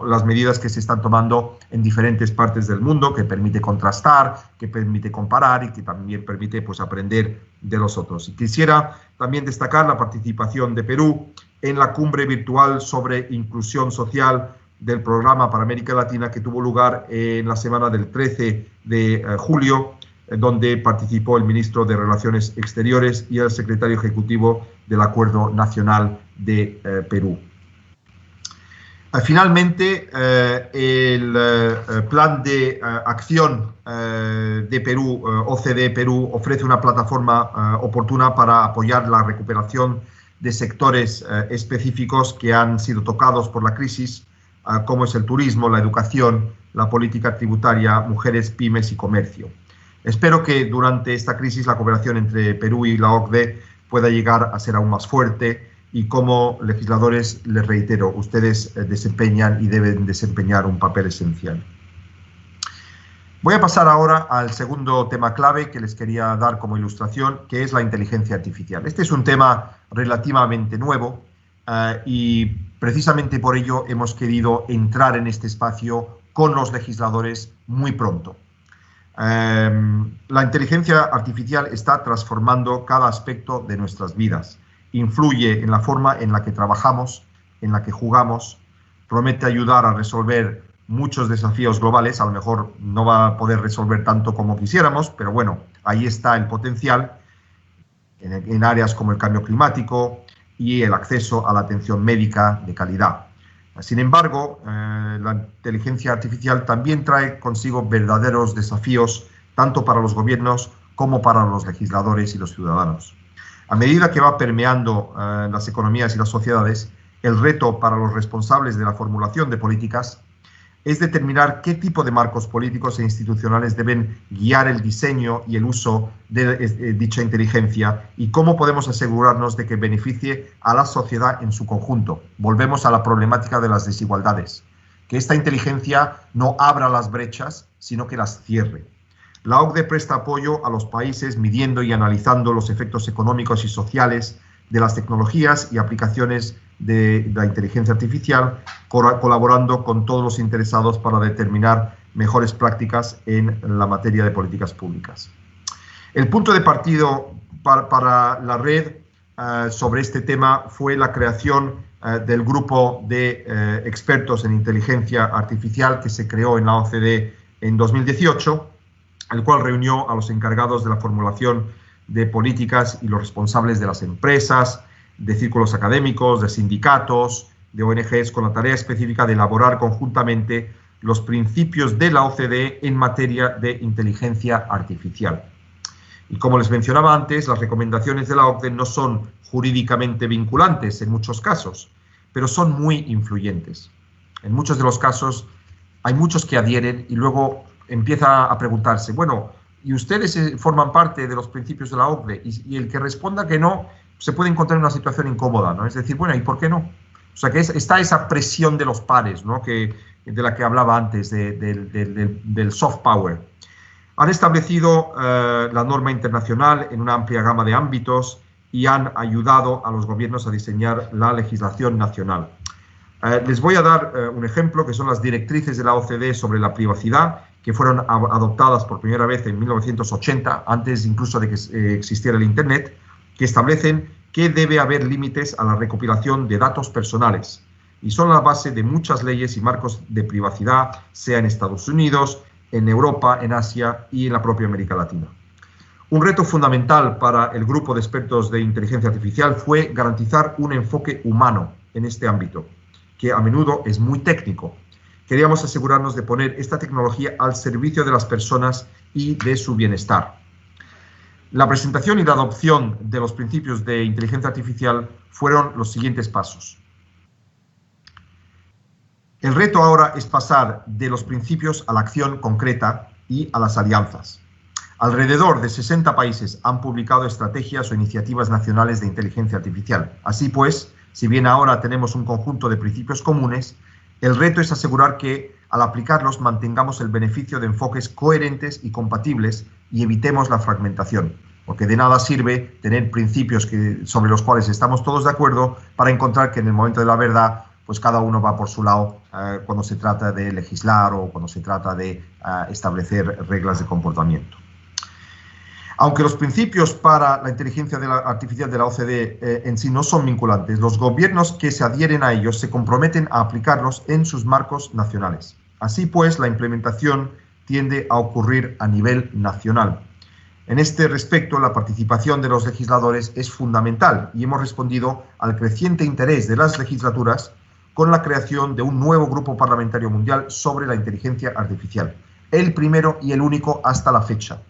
las medidas que se están tomando en diferentes partes del mundo, que permite contrastar, que permite comparar y que también permite, pues, aprender de los otros. Y quisiera también destacar la participación de Perú en la cumbre virtual sobre inclusión social del programa para América Latina, que tuvo lugar en la semana del 13 de julio, donde participó el ministro de Relaciones Exteriores y el secretario ejecutivo del Acuerdo Nacional de Perú. Finalmente, el plan de acción de Perú, OCDE Perú, ofrece una plataforma oportuna para apoyar la recuperación de sectores específicos que han sido tocados por la crisis, como es el turismo, la educación, la política tributaria, mujeres, pymes y comercio. Espero que durante esta crisis la cooperación entre Perú y la OCDE pueda llegar a ser aún más fuerte, y como legisladores les reitero, ustedes desempeñan y deben desempeñar un papel esencial. Voy a pasar ahora al segundo tema clave que les quería dar como ilustración, que es la inteligencia artificial. Este es un tema relativamente nuevo y precisamente por ello hemos querido entrar en este espacio con los legisladores muy pronto. La inteligencia artificial está transformando cada aspecto de nuestras vidas. Influye en la forma en la que trabajamos, en la que jugamos, promete ayudar a resolver muchos desafíos globales. A lo mejor no va a poder resolver tanto como quisiéramos, pero bueno, ahí está el potencial en áreas como el cambio climático y el acceso a la atención médica de calidad. Sin embargo, la inteligencia artificial también trae consigo verdaderos desafíos, tanto para los gobiernos como para los legisladores y los ciudadanos. A medida que va permeando las economías y las sociedades, el reto para los responsables de la formulación de políticas es determinar qué tipo de marcos políticos e institucionales deben guiar el diseño y el uso de dicha inteligencia, y cómo podemos asegurarnos de que beneficie a la sociedad en su conjunto. Volvemos a la problemática de las desigualdades. Que esta inteligencia no abra las brechas, sino que las cierre. La OCDE presta apoyo a los países midiendo y analizando los efectos económicos y sociales de las tecnologías y aplicaciones de la inteligencia artificial, colaborando con todos los interesados para determinar mejores prácticas en la materia de políticas públicas. El punto de partida para la red sobre este tema fue la creación del grupo de expertos en inteligencia artificial que se creó en la OCDE en 2018, el cual reunió a los encargados de la formulación de políticas y los responsables de las empresas, de círculos académicos, de sindicatos, de ONGs, con la tarea específica de elaborar conjuntamente los principios de la OCDE en materia de inteligencia artificial. Y como les mencionaba antes, las recomendaciones de la OCDE no son jurídicamente vinculantes en muchos casos, pero son muy influyentes. En muchos de los casos hay muchos que adhieren y luego empieza a preguntarse, bueno, ¿y ustedes forman parte de los principios de la OCDE? Y el que responda que no, se puede encontrar en una situación incómoda, ¿no? Es decir, bueno, ¿y por qué no? O sea, que está esa presión de los pares, ¿no? De la que hablaba antes, del soft power. Han establecido la norma internacional en una amplia gama de ámbitos y han ayudado a los gobiernos a diseñar la legislación nacional. Les voy a dar un ejemplo, que son las directrices de la OCDE sobre la privacidad, que fueron adoptadas por primera vez en 1980, antes incluso de que existiera el Internet, que establecen que debe haber límites a la recopilación de datos personales y son la base de muchas leyes y marcos de privacidad, sea en Estados Unidos, en Europa, en Asia y en la propia América Latina. Un reto fundamental para el grupo de expertos de inteligencia artificial fue garantizar un enfoque humano en este ámbito, que a menudo es muy técnico. Queríamos asegurarnos de poner esta tecnología al servicio de las personas y de su bienestar. La presentación y la adopción de los principios de inteligencia artificial fueron los siguientes pasos. El reto ahora es pasar de los principios a la acción concreta y a las alianzas. Alrededor de 60 países han publicado estrategias o iniciativas nacionales de inteligencia artificial. Así pues, si bien ahora tenemos un conjunto de principios comunes, el reto es asegurar que, al aplicarlos, mantengamos el beneficio de enfoques coherentes y compatibles y evitemos la fragmentación, porque de nada sirve tener principios sobre los cuales estamos todos de acuerdo para encontrar que en el momento de la verdad pues cada uno va por su lado cuando se trata de legislar o cuando se trata de establecer reglas de comportamiento. Aunque los principios para la inteligencia artificial de la OCDE en sí no son vinculantes, los gobiernos que se adhieren a ellos se comprometen a aplicarlos en sus marcos nacionales. Así pues, la implementación tiende a ocurrir a nivel nacional. En este respecto, la participación de los legisladores es fundamental y hemos respondido al creciente interés de las legislaturas con la creación de un nuevo grupo parlamentario mundial sobre la inteligencia artificial, el primero y el único hasta la fecha.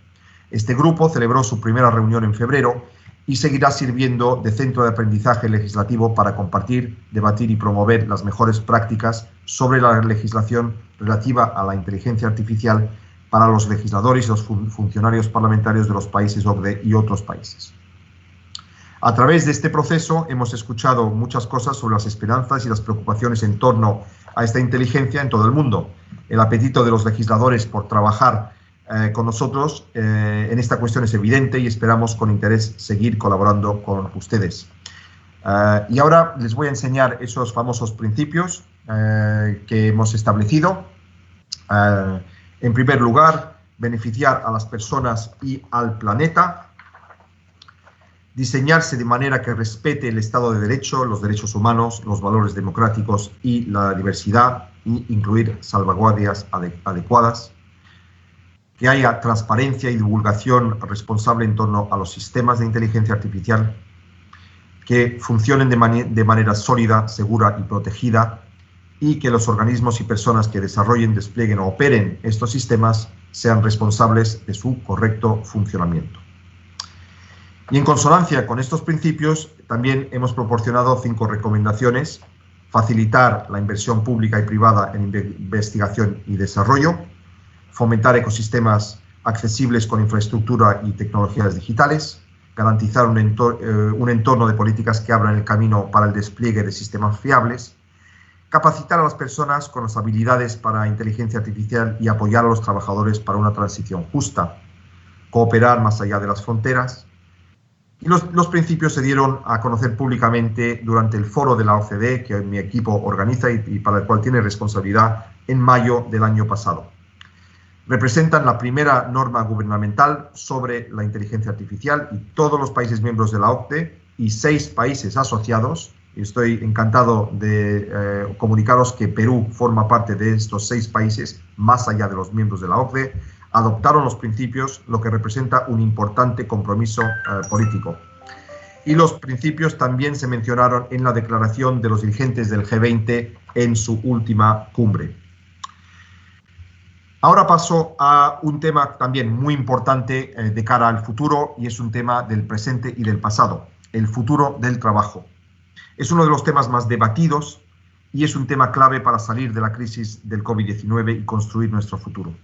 Este grupo celebró su primera reunión en febrero y seguirá sirviendo de centro de aprendizaje legislativo para compartir, debatir y promover las mejores prácticas sobre la legislación relativa a la inteligencia artificial para los legisladores y los funcionarios parlamentarios de los países OCDE y otros países. A través de este proceso hemos escuchado muchas cosas sobre las esperanzas y las preocupaciones en torno a esta inteligencia en todo el mundo. El apetito de los legisladores por trabajar con nosotros en esta cuestión es evidente y esperamos con interés seguir colaborando con ustedes. Y ahora les voy a enseñar esos famosos principios que hemos establecido. En primer lugar, beneficiar a las personas y al planeta. Diseñarse de manera que respete el Estado de Derecho, los derechos humanos, los valores democráticos y la diversidad, y incluir salvaguardias adecuadas. Que haya transparencia y divulgación responsable en torno a los sistemas de inteligencia artificial. Que funcionen de manera sólida, segura y protegida, y que los organismos y personas que desarrollen, desplieguen o operen estos sistemas sean responsables de su correcto funcionamiento. Y en consonancia con estos principios, también hemos proporcionado 5 recomendaciones: facilitar la inversión pública y privada en investigación y desarrollo, fomentar ecosistemas accesibles con infraestructura y tecnologías digitales, garantizar un entorno de políticas que abran el camino para el despliegue de sistemas fiables, capacitar a las personas con las habilidades para inteligencia artificial y apoyar a los trabajadores para una transición justa, cooperar más allá de las fronteras. Y los principios se dieron a conocer públicamente durante el foro de la OCDE, que mi equipo organiza y para el cual tiene responsabilidad, en mayo del año pasado. Representan la primera norma gubernamental sobre la inteligencia artificial y todos los países miembros de la OCDE y 6 países asociados. Y estoy encantado de comunicaros que Perú forma parte de estos 6 países, más allá de los miembros de la OCDE, adoptaron los principios, lo que representa un importante compromiso político. Y los principios también se mencionaron en la declaración de los dirigentes del G20 en su última cumbre. Ahora paso a un tema también muy importante de cara al futuro, y es un tema del presente y del pasado: el futuro del trabajo. Es uno de los temas más debatidos y es un tema clave para salir de la crisis del COVID-19 y construir nuestro futuro.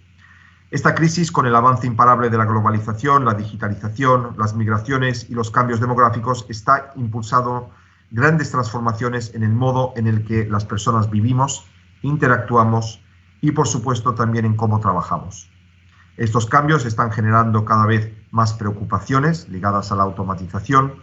Esta crisis, con el avance imparable de la globalización, la digitalización, las migraciones y los cambios demográficos, está impulsando grandes transformaciones en el modo en el que las personas vivimos, interactuamos y, por supuesto, también en cómo trabajamos. Estos cambios están generando cada vez más preocupaciones ligadas a la automatización,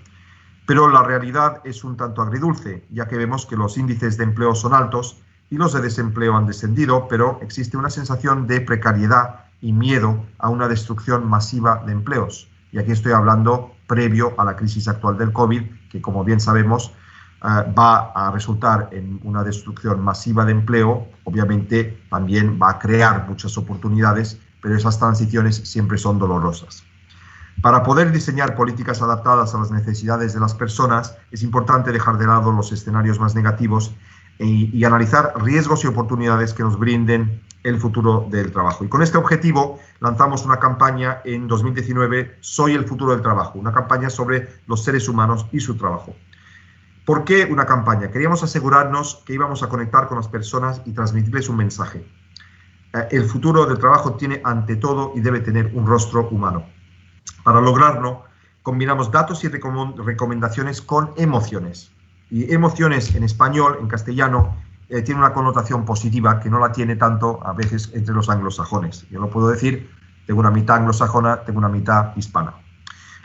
pero la realidad es un tanto agridulce, ya que vemos que los índices de empleo son altos y los de desempleo han descendido, pero existe una sensación de precariedad y miedo a una destrucción masiva de empleos. Y aquí estoy hablando previo a la crisis actual del COVID, que, como bien sabemos, va a resultar en una destrucción masiva de empleo. Obviamente también va a crear muchas oportunidades, pero esas transiciones siempre son dolorosas. Para poder diseñar políticas adaptadas a las necesidades de las personas, es importante dejar de lado los escenarios más negativos y analizar riesgos y oportunidades que nos brinden el futuro del trabajo. Y con este objetivo lanzamos una campaña en 2019, Soy el futuro del trabajo, una campaña sobre los seres humanos y su trabajo. ¿Por qué una campaña? Queríamos asegurarnos que íbamos a conectar con las personas y transmitirles un mensaje. El futuro del trabajo tiene ante todo y debe tener un rostro humano. Para lograrlo, combinamos datos y recomendaciones con emociones. Y emociones en español, en castellano, tiene una connotación positiva que no la tiene tanto a veces entre los anglosajones. Yo lo puedo decir, tengo una mitad anglosajona, tengo una mitad hispana.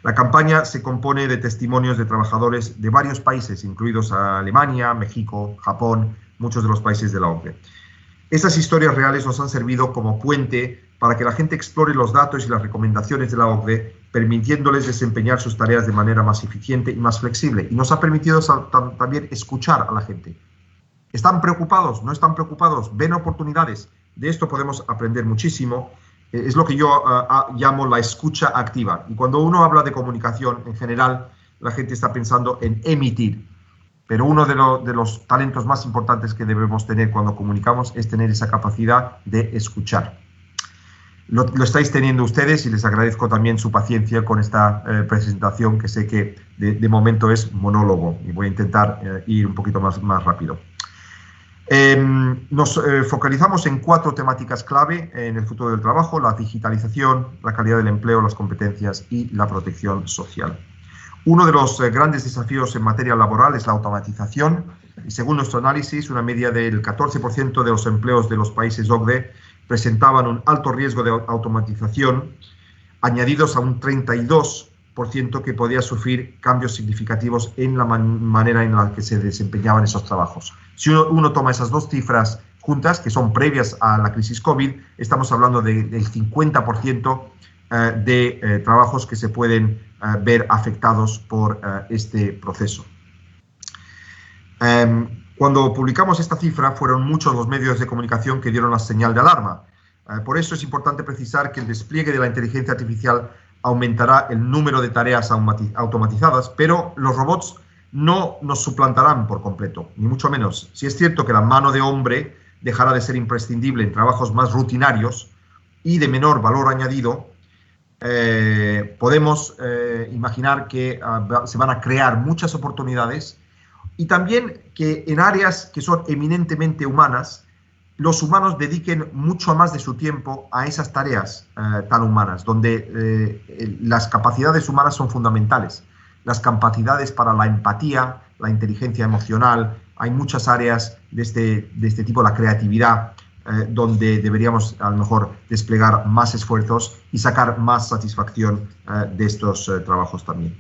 La campaña se compone de testimonios de trabajadores de varios países, incluidos Alemania, México, Japón, muchos de los países de la OCDE. Esas historias reales nos han servido como puente para que la gente explore los datos y las recomendaciones de la OCDE, permitiéndoles desempeñar sus tareas de manera más eficiente y más flexible. Y nos ha permitido también escuchar a la gente. ¿Están preocupados? ¿No están preocupados? ¿Ven oportunidades? De esto podemos aprender muchísimo. Es lo que yo llamo la escucha activa. Y cuando uno habla de comunicación, en general, la gente está pensando en emitir. Pero uno de los talentos más importantes que debemos tener cuando comunicamos es tener esa capacidad de escuchar. Lo estáis teniendo ustedes y les agradezco también su paciencia con esta presentación, que sé que de momento es monólogo y voy a intentar ir un poquito más rápido. Nos focalizamos en 4 temáticas clave en el futuro del trabajo: la digitalización, la calidad del empleo, las competencias y la protección social. Uno de los grandes desafíos en materia laboral es la automatización, y según nuestro análisis, una media del 14% de los empleos de los países OCDE presentaban un alto riesgo de automatización, añadidos a un 32% que podía sufrir cambios significativos en la manera en la que se desempeñaban esos trabajos. Si uno toma esas dos cifras juntas, que son previas a la crisis COVID, estamos hablando del 50% de trabajos que se pueden ver afectados por este proceso. Cuando publicamos esta cifra, fueron muchos los medios de comunicación que dieron la señal de alarma. Por eso es importante precisar que el despliegue de la inteligencia artificial aumentará el número de tareas automatizadas, pero los robots no nos suplantarán por completo, ni mucho menos. Si es cierto que la mano de hombre dejará de ser imprescindible en trabajos más rutinarios y de menor valor añadido, podemos imaginar que se van a crear muchas oportunidades, y también que en áreas que son eminentemente humanas, los humanos dediquen mucho más de su tiempo a esas tareas tan humanas, donde las capacidades humanas son fundamentales. Las capacidades para la empatía, la inteligencia emocional, hay muchas áreas de este tipo, la creatividad, donde deberíamos a lo mejor desplegar más esfuerzos y sacar más satisfacción de estos trabajos también.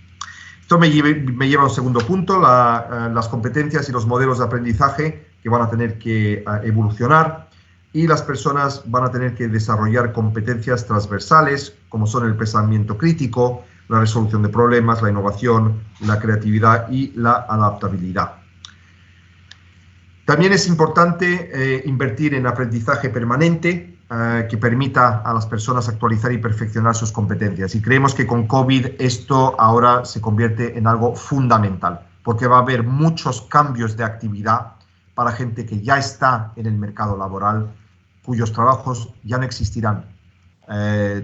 Esto me lleva a un segundo punto, las competencias y los modelos de aprendizaje que van a tener que evolucionar, y las personas van a tener que desarrollar competencias transversales como son el pensamiento crítico, la resolución de problemas, la innovación, la creatividad y la adaptabilidad. También es importante invertir en aprendizaje permanente que permita a las personas actualizar y perfeccionar sus competencias. Y creemos que con COVID esto ahora se convierte en algo fundamental, porque va a haber muchos cambios de actividad para gente que ya está en el mercado laboral, cuyos trabajos ya no existirán.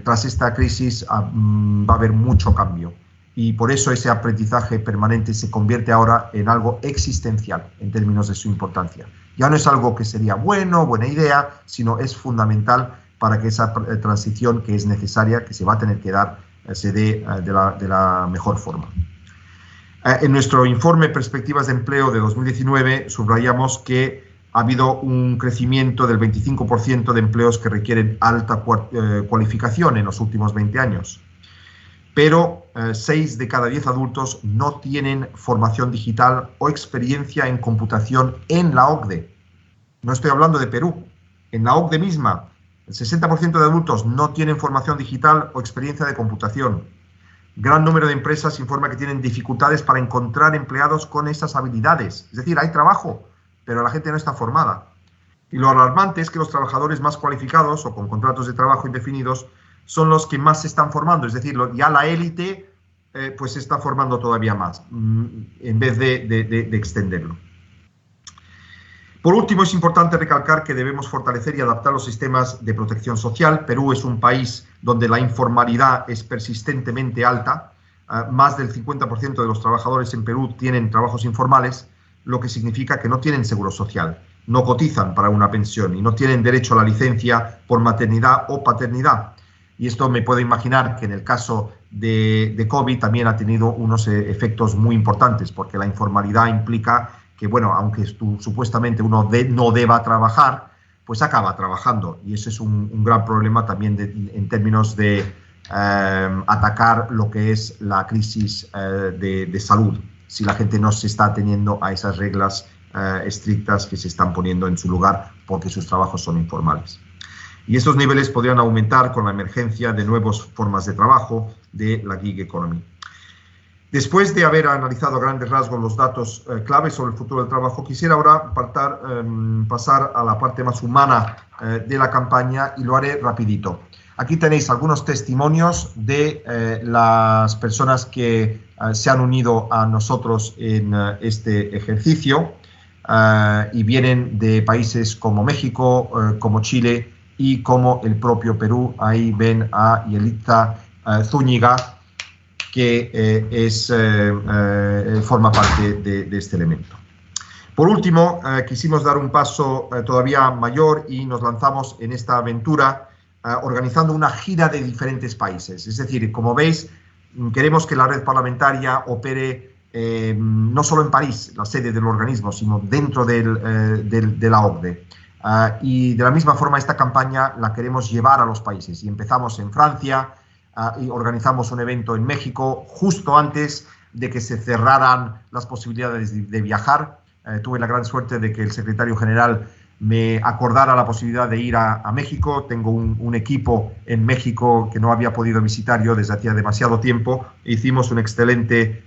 Tras esta crisis va a haber mucho cambio. Y por eso ese aprendizaje permanente se convierte ahora en algo existencial en términos de su importancia. Ya no es algo que sería buena idea, sino es fundamental para que esa transición que es necesaria, que se va a tener que dar, se dé de la mejor forma. En nuestro informe Perspectivas de Empleo de 2019 subrayamos que ha habido un crecimiento del 25% de empleos que requieren alta cualificación en los últimos 20 años. Pero 6 de cada 10 adultos no tienen formación digital o experiencia en computación en la OCDE. No estoy hablando de Perú. En la OCDE misma, el 60% de adultos no tienen formación digital o experiencia de computación. Gran número de empresas informa que tienen dificultades para encontrar empleados con esas habilidades. Es decir, hay trabajo, pero la gente no está formada. Y lo alarmante es que los trabajadores más cualificados o con contratos de trabajo indefinidos son los que más se están formando. Es decir, ya la élite pues se está formando todavía más, en vez de extenderlo. Por último, es importante recalcar que debemos fortalecer y adaptar los sistemas de protección social. Perú es un país donde la informalidad es persistentemente alta. Más del 50% de los trabajadores en Perú tienen trabajos informales, lo que significa que no tienen seguro social, no cotizan para una pensión y no tienen derecho a la licencia por maternidad o paternidad. Y esto me puedo imaginar que en el caso de COVID también ha tenido unos efectos muy importantes, porque la informalidad implica que, bueno, aunque supuestamente uno no deba trabajar, pues acaba trabajando. Y ese es un gran problema también en términos de atacar lo que es la crisis de salud, si la gente no se está ateniendo a esas reglas estrictas que se están poniendo en su lugar porque sus trabajos son informales. Y estos niveles podrían aumentar con la emergencia de nuevas formas de trabajo de la gig economy. Después de haber analizado a grandes rasgos los datos claves sobre el futuro del trabajo, quisiera ahora pasar a la parte más humana de la campaña y lo haré rapidito. Aquí tenéis algunos testimonios de las personas que se han unido a nosotros en este ejercicio y vienen de países como México, como Chile y como el propio Perú. Ahí ven a Yelitza Zúñiga, que forma parte de este elemento. Por último, quisimos dar un paso todavía mayor y nos lanzamos en esta aventura organizando una gira de diferentes países. Es decir, como veis, queremos que la red parlamentaria opere no solo en París, la sede del organismo, sino dentro de la OCDE. Y de la misma forma esta campaña la queremos llevar a los países. Y empezamos en Francia, y organizamos un evento en México justo antes de que se cerraran las posibilidades de viajar. Tuve la gran suerte de que el secretario general me acordara la posibilidad de ir a México. Tengo un equipo en México que no había podido visitar yo desde hacía demasiado tiempo. Hicimos un excelente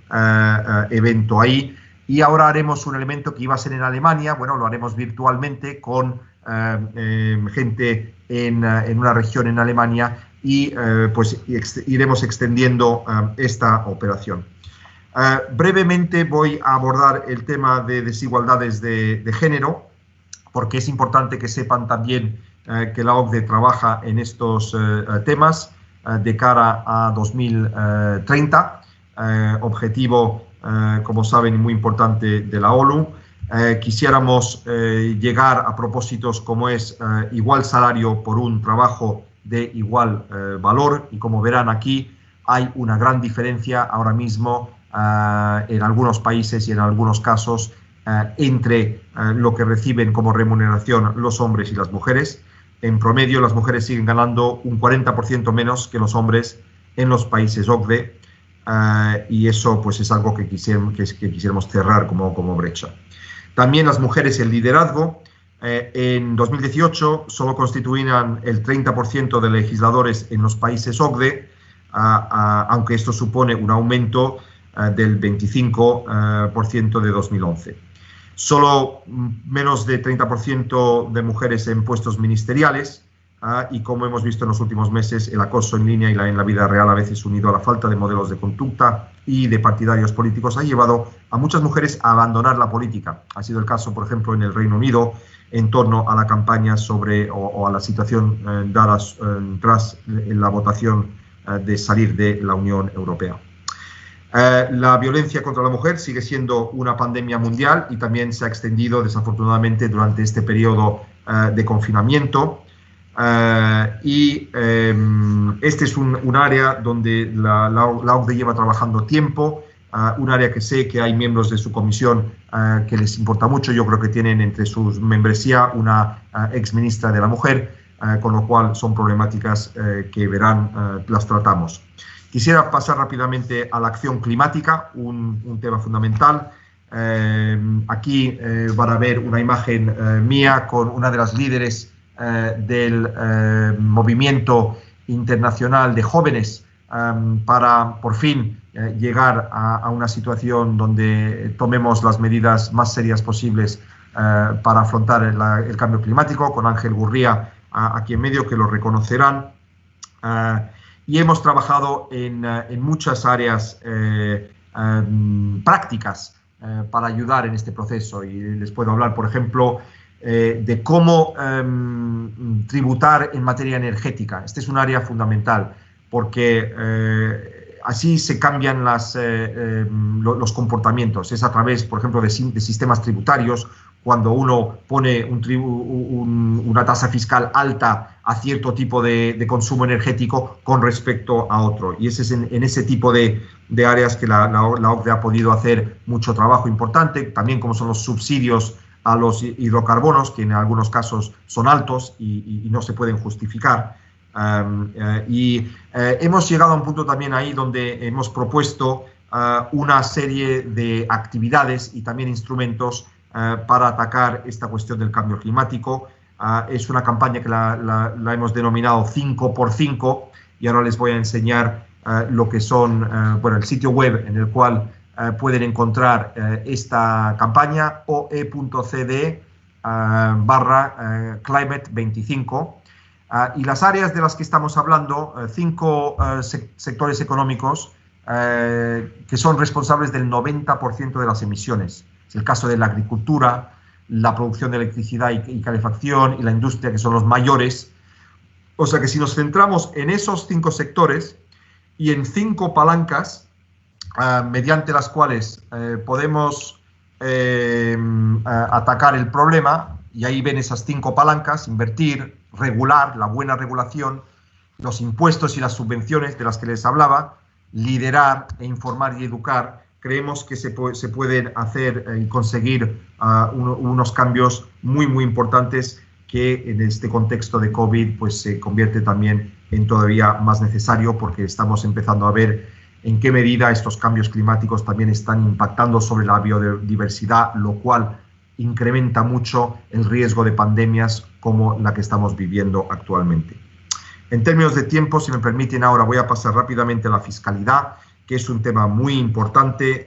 evento ahí y ahora haremos un elemento que iba a ser en Alemania. Bueno, lo haremos virtualmente con gente en una región en Alemania y pues iremos extendiendo esta operación. Brevemente voy a abordar el tema de desigualdades de género, porque es importante que sepan también que la OCDE trabaja en estos temas de cara a 2030, objetivo, como saben, muy importante de la ONU. Quisiéramos llegar a propósitos como es igual salario por un trabajo de igual valor, y como verán aquí hay una gran diferencia ahora mismo en algunos países y en algunos casos entre lo que reciben como remuneración los hombres y las mujeres. En promedio, las mujeres siguen ganando un 40% menos que los hombres en los países OCDE, y eso pues es algo que quisiéramos cerrar como brecha. También las mujeres en liderazgo. En 2018 solo constituían el 30% de legisladores en los países OCDE, aunque esto supone un aumento del 25% de 2011. Solo menos de 30% de mujeres en puestos ministeriales, y como hemos visto en los últimos meses, el acoso en línea y en la vida real, a veces unido a la falta de modelos de conducta y de partidarios políticos, ha llevado a muchas mujeres a abandonar la política. Ha sido el caso, por ejemplo, en el Reino Unido, en torno a la campaña o a la situación dada tras la votación de salir de la Unión Europea. La violencia contra la mujer sigue siendo una pandemia mundial y también se ha extendido desafortunadamente durante este periodo de confinamiento. Este es un área donde la OCDE lleva trabajando tiempo, un área que sé que hay miembros de su comisión que les importa mucho. Yo creo que tienen entre sus membresía una exministra de la Mujer, con lo cual son problemáticas que verán, las tratamos. Quisiera pasar rápidamente a la acción climática, un tema fundamental. Aquí van a ver una imagen mía con una de las líderes del movimiento internacional de jóvenes para por fin llegar a una situación donde tomemos las medidas más serias posibles para afrontar el cambio climático, con Ángel Gurría aquí en medio, que lo reconocerán. Y hemos trabajado en muchas áreas prácticas para ayudar en este proceso. Y les puedo hablar, por ejemplo, de cómo tributar en materia energética. Este es un área fundamental, porque así se cambian los comportamientos. Es a través, por ejemplo, de sistemas tributarios. Cuando uno pone una tasa fiscal alta a cierto tipo de consumo energético con respecto a otro. Y ese es en ese tipo de áreas que la OCDE ha podido hacer mucho trabajo importante, también como son los subsidios a los hidrocarbonos, que en algunos casos son altos y no se pueden justificar. Hemos llegado a un punto también ahí donde hemos propuesto una serie de actividades y también instrumentos para atacar esta cuestión del cambio climático. Es una campaña que la hemos denominado 5x5, y ahora les voy a enseñar lo que son, el sitio web en el cual pueden encontrar esta campaña, oe.cde/climate25. Y las áreas de las que estamos hablando, 5 sectores económicos que son responsables del 90% de las emisiones. Es el caso de la agricultura, la producción de electricidad y calefacción, y la industria, que son los mayores. O sea que si nos centramos en esos 5 sectores y en 5 palancas mediante las cuales podemos atacar el problema, y ahí ven esas 5 palancas: invertir, regular, la buena regulación, los impuestos y las subvenciones de las que les hablaba, liderar e informar y educar. Creemos que se pueden hacer y conseguir unos cambios muy, muy importantes, que en este contexto de COVID pues se convierte también en todavía más necesario, porque estamos empezando a ver en qué medida estos cambios climáticos también están impactando sobre la biodiversidad, lo cual incrementa mucho el riesgo de pandemias como la que estamos viviendo actualmente. En términos de tiempo, si me permiten, ahora voy a pasar rápidamente a la fiscalidad, que es un tema muy importante,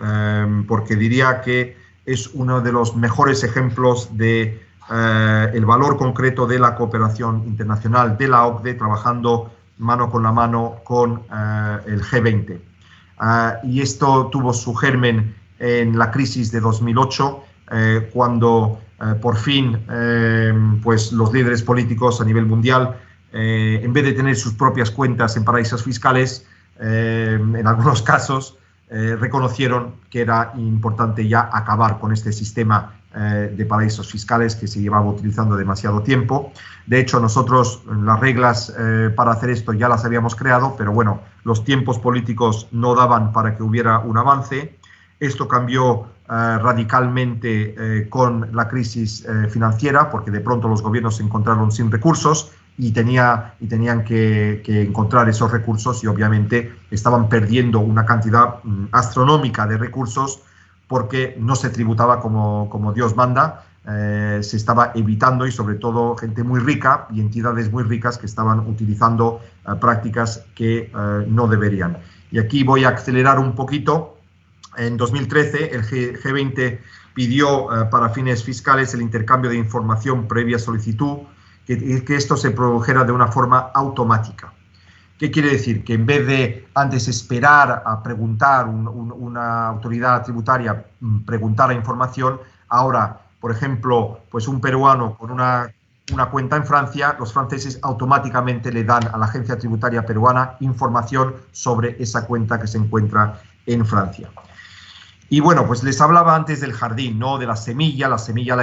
porque diría que es uno de los mejores ejemplos de el valor concreto de la cooperación internacional de la OCDE, trabajando mano con la mano con el G20. Y esto tuvo su germen en la crisis de 2008, cuando por fin pues los líderes políticos a nivel mundial, en vez de tener sus propias cuentas en paraísos fiscales, en algunos casos reconocieron que era importante ya acabar con este sistema de paraísos fiscales que se llevaba utilizando demasiado tiempo. De hecho, nosotros las reglas para hacer esto ya las habíamos creado, pero bueno, los tiempos políticos no daban para que hubiera un avance. Esto cambió radicalmente con la crisis financiera, porque de pronto los gobiernos se encontraron sin recursos y tenían que encontrar esos recursos, y obviamente estaban perdiendo una cantidad astronómica de recursos porque no se tributaba como Dios manda. Se estaba evitando, y sobre todo gente muy rica y entidades muy ricas que estaban utilizando prácticas que no deberían. Y aquí voy a acelerar un poquito. En 2013 el G20 pidió para fines fiscales el intercambio de información previa solicitud, que esto se produjera de una forma automática. ¿Qué quiere decir? Que en vez de antes esperar a preguntar, una autoridad tributaria preguntara información, ahora, por ejemplo, pues un peruano con una cuenta en Francia, los franceses automáticamente le dan a la agencia tributaria peruana información sobre esa cuenta que se encuentra en Francia. Y bueno, pues les hablaba antes del jardín, ¿no? De la semilla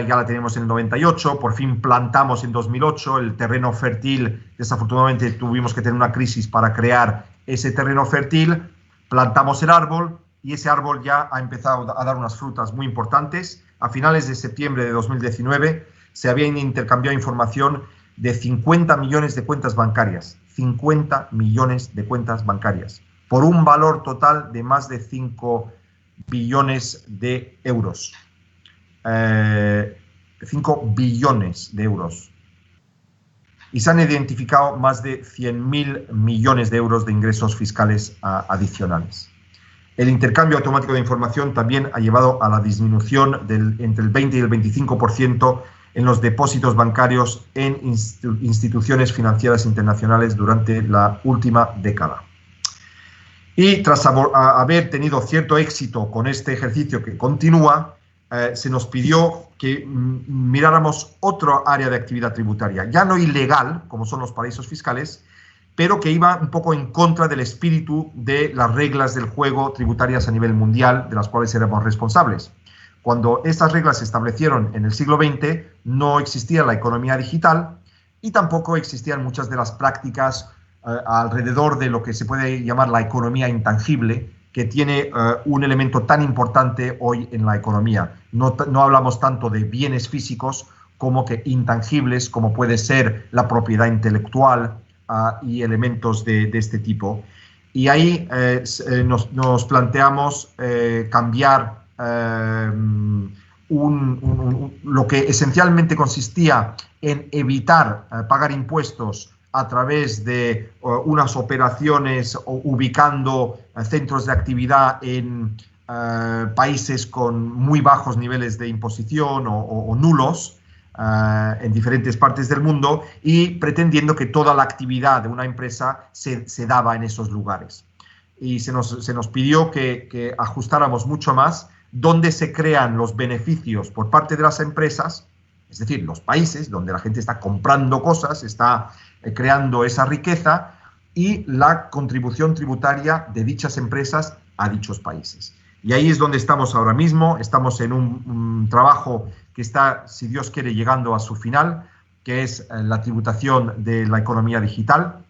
ya la tenemos en el 98, por fin plantamos en 2008, el terreno fértil, desafortunadamente tuvimos que tener una crisis para crear ese terreno fértil, plantamos el árbol y ese árbol ya ha empezado a dar unas frutas muy importantes. A finales de septiembre de 2019 se habían intercambiado información de 50 millones de cuentas bancarias, 50 millones de cuentas bancarias, por un valor total de más de 5 billones de euros. 5 billones de euros. Y se han identificado más de 100.000 millones de euros de ingresos fiscales adicionales. El intercambio automático de información también ha llevado a la disminución entre el 20 y el 25% en los depósitos bancarios en instituciones financieras internacionales durante la última década. Y tras haber tenido cierto éxito con este ejercicio que continúa, se nos pidió que miráramos otro área de actividad tributaria, ya no ilegal, como son los paraísos fiscales, pero que iba un poco en contra del espíritu de las reglas del juego tributarias a nivel mundial, de las cuales éramos responsables. Cuando estas reglas se establecieron en el siglo XX, no existía la economía digital y tampoco existían muchas de las prácticas alrededor de lo que se puede llamar la economía intangible, que tiene un elemento tan importante hoy en la economía. No hablamos tanto de bienes físicos como que intangibles, como puede ser la propiedad intelectual y elementos de este tipo. Y ahí nos planteamos cambiar lo que esencialmente consistía en evitar pagar impuestos a través de unas operaciones ubicando centros de actividad en países con muy bajos niveles de imposición o nulos en diferentes partes del mundo y pretendiendo que toda la actividad de una empresa se daba en esos lugares. Y se nos pidió que ajustáramos mucho más dónde se crean los beneficios por parte de las empresas, es decir, los países donde la gente está comprando cosas, está creando esa riqueza, y la contribución tributaria de dichas empresas a dichos países. Y ahí es donde estamos ahora mismo. Estamos en un trabajo que está, si Dios quiere, llegando a su final, que es la tributación de la economía digital.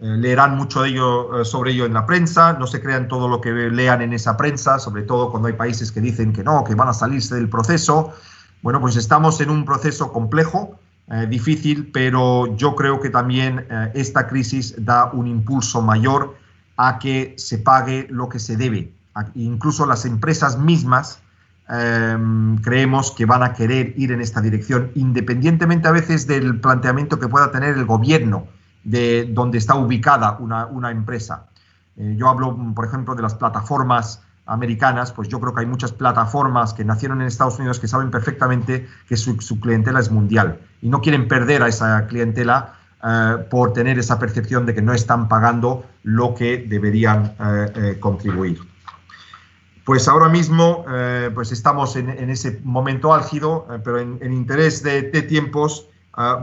Leerán mucho de ello, sobre ello en la prensa. No se crean todo lo que lean en esa prensa, sobre todo cuando hay países que dicen que no, que van a salirse del proceso. Bueno, pues estamos en un proceso complejo, difícil, pero yo creo que también esta crisis da un impulso mayor a que se pague lo que se debe. Incluso las empresas mismas creemos que van a querer ir en esta dirección, independientemente a veces del planteamiento que pueda tener el gobierno de donde está ubicada una empresa. Yo hablo, por ejemplo, de las plataformas americanas. Pues yo creo que hay muchas plataformas que nacieron en Estados Unidos que saben perfectamente que su clientela es mundial y no quieren perder a esa clientela por tener esa percepción de que no están pagando lo que deberían contribuir. Pues ahora mismo pues estamos en ese momento álgido, pero en interés de tiempos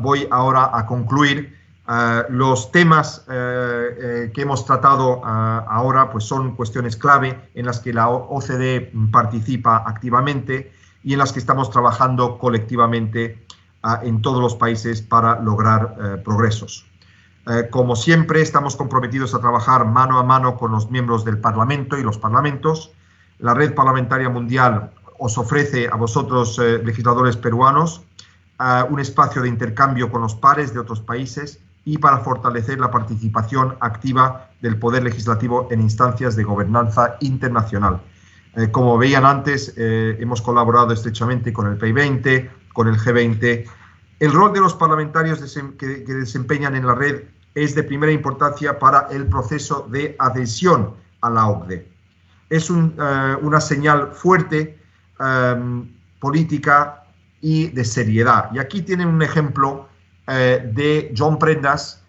voy ahora a concluir. Los temas que hemos tratado ahora pues son cuestiones clave en las que la OCDE participa activamente y en las que estamos trabajando colectivamente en todos los países para lograr progresos. Como siempre, estamos comprometidos a trabajar mano a mano con los miembros del Parlamento y los parlamentos. La Red Parlamentaria Mundial os ofrece a vosotros, legisladores peruanos, un espacio de intercambio con los pares de otros países y para fortalecer la participación activa del Poder Legislativo en instancias de gobernanza internacional. Como veían antes, hemos colaborado estrechamente con el PEI-20, con el G20. El rol de los parlamentarios que desempeñan en la red es de primera importancia para el proceso de adhesión a la OCDE. Es una señal fuerte, política y de seriedad. Y aquí tienen un ejemplo de John Prendas,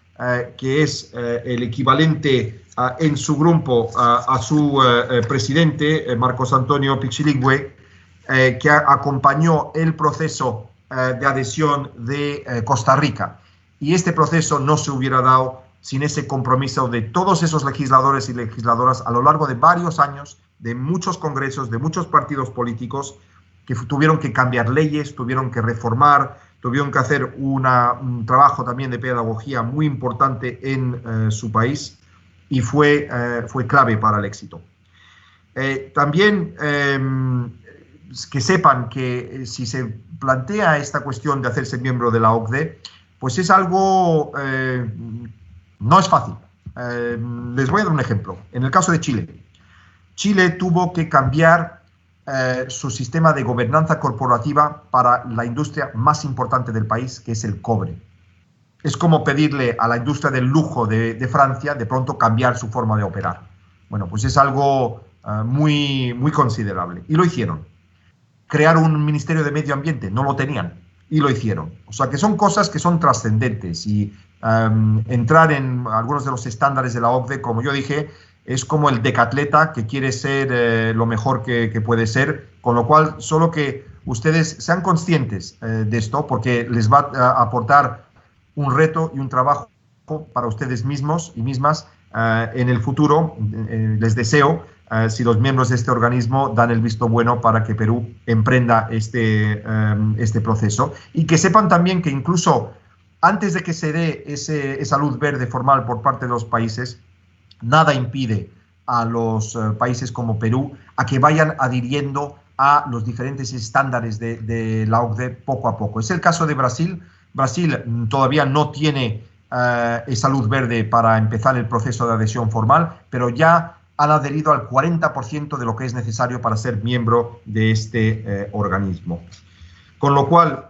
que es el equivalente en su grupo a su presidente, Marcos Antonio Pichiligüe, que acompañó el proceso de adhesión de Costa Rica. Y este proceso no se hubiera dado sin ese compromiso de todos esos legisladores y legisladoras a lo largo de varios años de muchos congresos, de muchos partidos políticos que tuvieron que cambiar leyes, tuvieron que reformar, tuvieron que hacer un trabajo también de pedagogía muy importante en su país y fue clave para el éxito. También que sepan que si se plantea esta cuestión de hacerse miembro de la OCDE, pues es algo, no es fácil. Les voy a dar un ejemplo. En el caso de Chile, Chile tuvo que cambiar su sistema de gobernanza corporativa para la industria más importante del país, que es el cobre. Es como pedirle a la industria del lujo de Francia de pronto cambiar su forma de operar. Bueno, pues es algo muy considerable. Y lo hicieron. Crear un ministerio de medio ambiente, no lo tenían, y lo hicieron. O sea que son cosas que son trascendentes y entrar en algunos de los estándares de la OCDE, como yo dije, es como el decatleta que quiere ser lo mejor que puede ser, con lo cual solo que ustedes sean conscientes de esto, porque les va a aportar un reto y un trabajo para ustedes mismos y mismas en el futuro. Les deseo, si los miembros de este organismo dan el visto bueno para que Perú emprenda este proceso, y que sepan también que incluso antes de que se dé esa luz verde formal por parte de los países, nada impide a los países como Perú a que vayan adhiriendo a los diferentes estándares de la OCDE poco a poco. Es el caso de Brasil. Brasil todavía no tiene esa luz verde para empezar el proceso de adhesión formal, pero ya han adherido al 40% de lo que es necesario para ser miembro de este organismo. Con lo cual,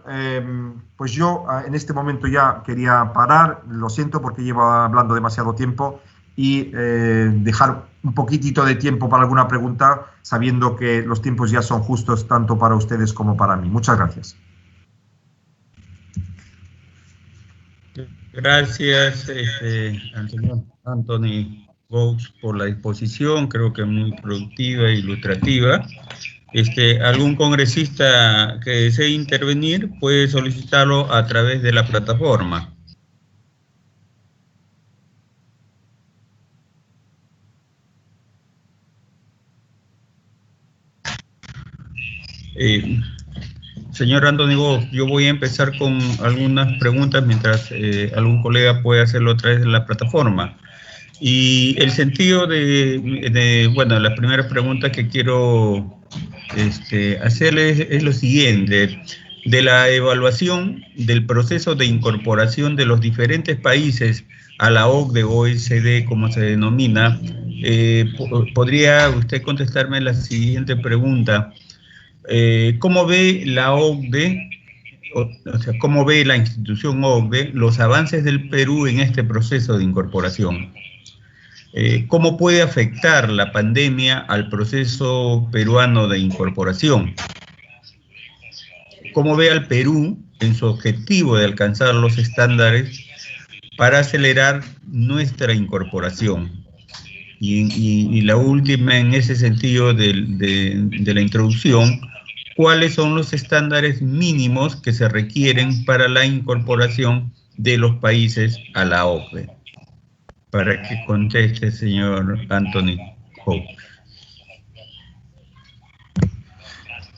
pues yo en este momento ya quería parar, lo siento porque llevo hablando demasiado tiempo, y dejar un poquitito de tiempo para alguna pregunta, sabiendo que los tiempos ya son justos tanto para ustedes como para mí. Muchas gracias. Gracias, Anthony Gous, por la exposición, creo que muy productiva e ilustrativa. Algún congresista que desee intervenir puede solicitarlo a través de la plataforma. Señor Anthony Gous, yo voy a empezar con algunas preguntas mientras algún colega puede hacerlo a través de la plataforma. Y el sentido bueno, la primera pregunta que quiero hacerle es lo siguiente: de la evaluación del proceso de incorporación de los diferentes países a la OCDE o OECD, como se denomina, ¿podría usted contestarme la siguiente pregunta? ¿Cómo ve la OCDE, o sea, cómo ve la institución OCDE los avances del Perú en este proceso de incorporación? ¿Cómo puede afectar la pandemia al proceso peruano de incorporación? ¿Cómo ve al Perú en su objetivo de alcanzar los estándares para acelerar nuestra incorporación? Y la última, en ese sentido de la introducción, ¿cuáles son los estándares mínimos que se requieren para la incorporación de los países a la OCDE? Para que conteste, señor Anthony Gous.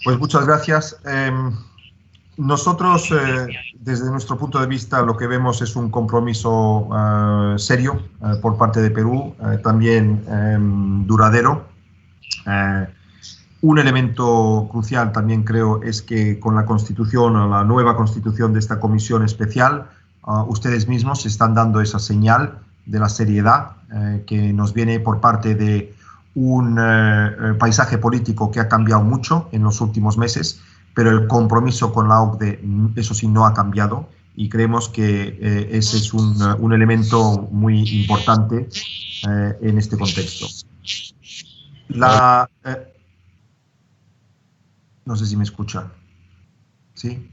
Pues muchas gracias. Nosotros, desde nuestro punto de vista, lo que vemos es un compromiso serio por parte de Perú, también duradero. Un elemento crucial también creo es que con la constitución, o la nueva constitución de esta comisión especial, ustedes mismos están dando esa señal de la seriedad que nos viene por parte de un paisaje político que ha cambiado mucho en los últimos meses, pero el compromiso con la OCDE, eso sí, no ha cambiado, y creemos que ese es un elemento muy importante en este contexto. No sé si me escucha. ¿Sí?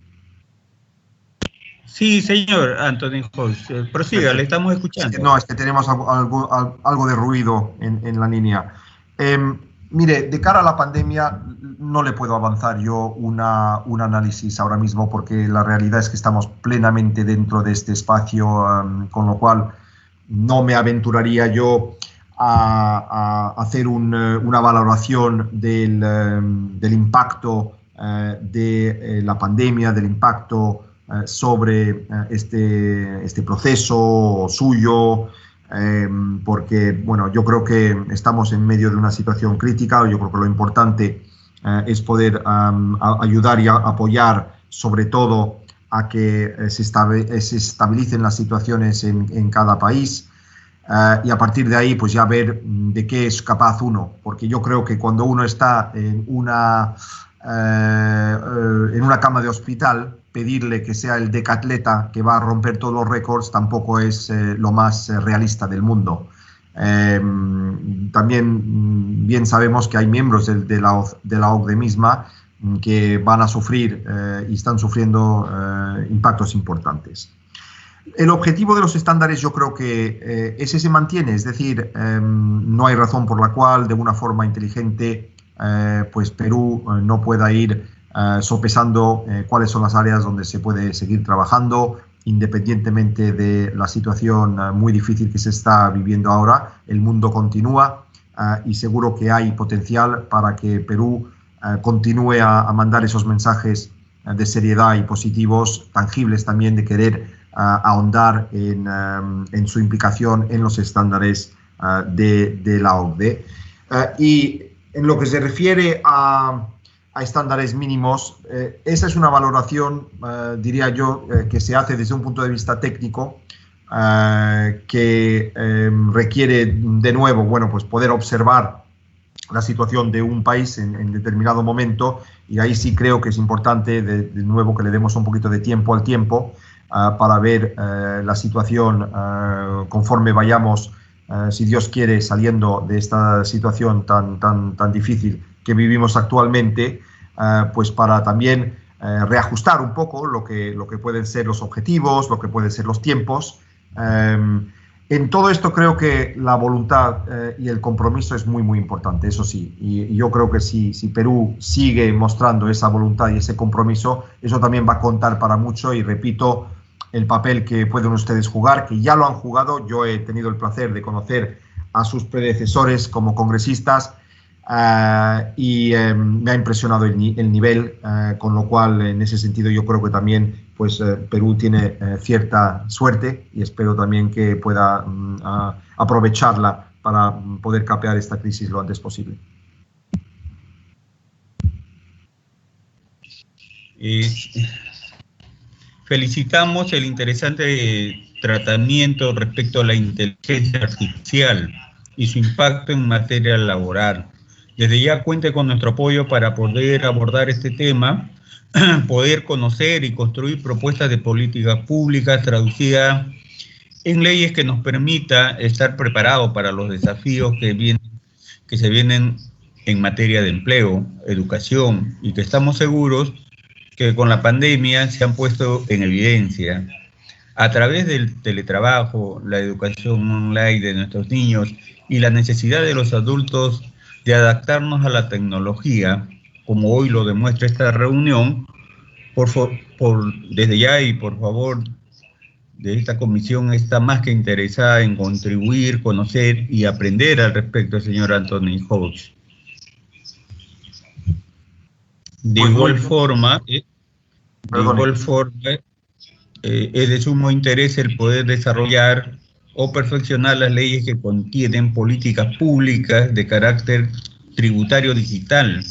Sí, señor Anthony Gous, prosiga, le estamos escuchando. No, es que tenemos algo de ruido en la línea. Mire, de cara a la pandemia no le puedo avanzar yo un análisis ahora mismo, porque la realidad es que estamos plenamente dentro de este espacio, con lo cual no me aventuraría yo a hacer una valoración del impacto de la pandemia, del impacto sobre este proceso suyo, porque bueno, yo creo que estamos en medio de una situación crítica. Yo creo que lo importante es poder ayudar y apoyar, sobre todo a que se estabilicen las situaciones en cada país, y a partir de ahí pues ya ver de qué es capaz uno, porque yo creo que cuando uno está en una cama de hospital, pedirle que sea el decatleta que va a romper todos los récords tampoco es lo más realista del mundo. También bien sabemos que hay miembros de la OCDE misma que van a sufrir y están sufriendo impactos importantes. El objetivo de los estándares yo creo que ese se mantiene, es decir, no hay razón por la cual de una forma inteligente pues Perú no pueda ir sopesando cuáles son las áreas donde se puede seguir trabajando, independientemente de la situación muy difícil que se está viviendo ahora. El mundo continúa y seguro que hay potencial para que Perú continúe a mandar esos mensajes de seriedad y positivos, tangibles también, de querer ahondar en su implicación en los estándares de la OCDE. Y en lo que se refiere a estándares mínimos, esa es una valoración, diría yo, que se hace desde un punto de vista técnico, que requiere de nuevo, bueno, pues poder observar la situación de un país en determinado momento, y ahí sí creo que es importante de nuevo que le demos un poquito de tiempo al tiempo para ver la situación conforme vayamos, si Dios quiere, saliendo de esta situación tan difícil que vivimos actualmente, pues para también reajustar un poco lo que pueden ser los objetivos, lo que pueden ser los tiempos. En todo esto creo que la voluntad y el compromiso es muy importante, eso sí, y yo creo que si Perú sigue mostrando esa voluntad y ese compromiso, eso también va a contar para mucho. Y repito, el papel que pueden ustedes jugar, que ya lo han jugado. Yo he tenido el placer de conocer a sus predecesores como congresistas y me ha impresionado el nivel, con lo cual en ese sentido yo creo que también pues Perú tiene cierta suerte, y espero también que pueda aprovecharla para poder capear esta crisis lo antes posible. Felicitamos el interesante tratamiento respecto a la inteligencia artificial y su impacto en materia laboral. Desde ya cuente con nuestro apoyo para poder abordar este tema, poder conocer y construir propuestas de políticas públicas traducidas en leyes que nos permita estar preparados para los desafíos que se vienen en materia de empleo, educación, y que estamos seguros que con la pandemia se han puesto en evidencia. A través del teletrabajo, la educación online de nuestros niños y la necesidad de los adultos de adaptarnos a la tecnología, como hoy lo demuestra esta reunión, desde ya y por favor, de esta comisión está más que interesada en contribuir, conocer y aprender al respecto, señor Anthony Hodge. De igual forma, es de sumo interés el poder desarrollar o perfeccionar las leyes que contienen políticas públicas de carácter tributario digital,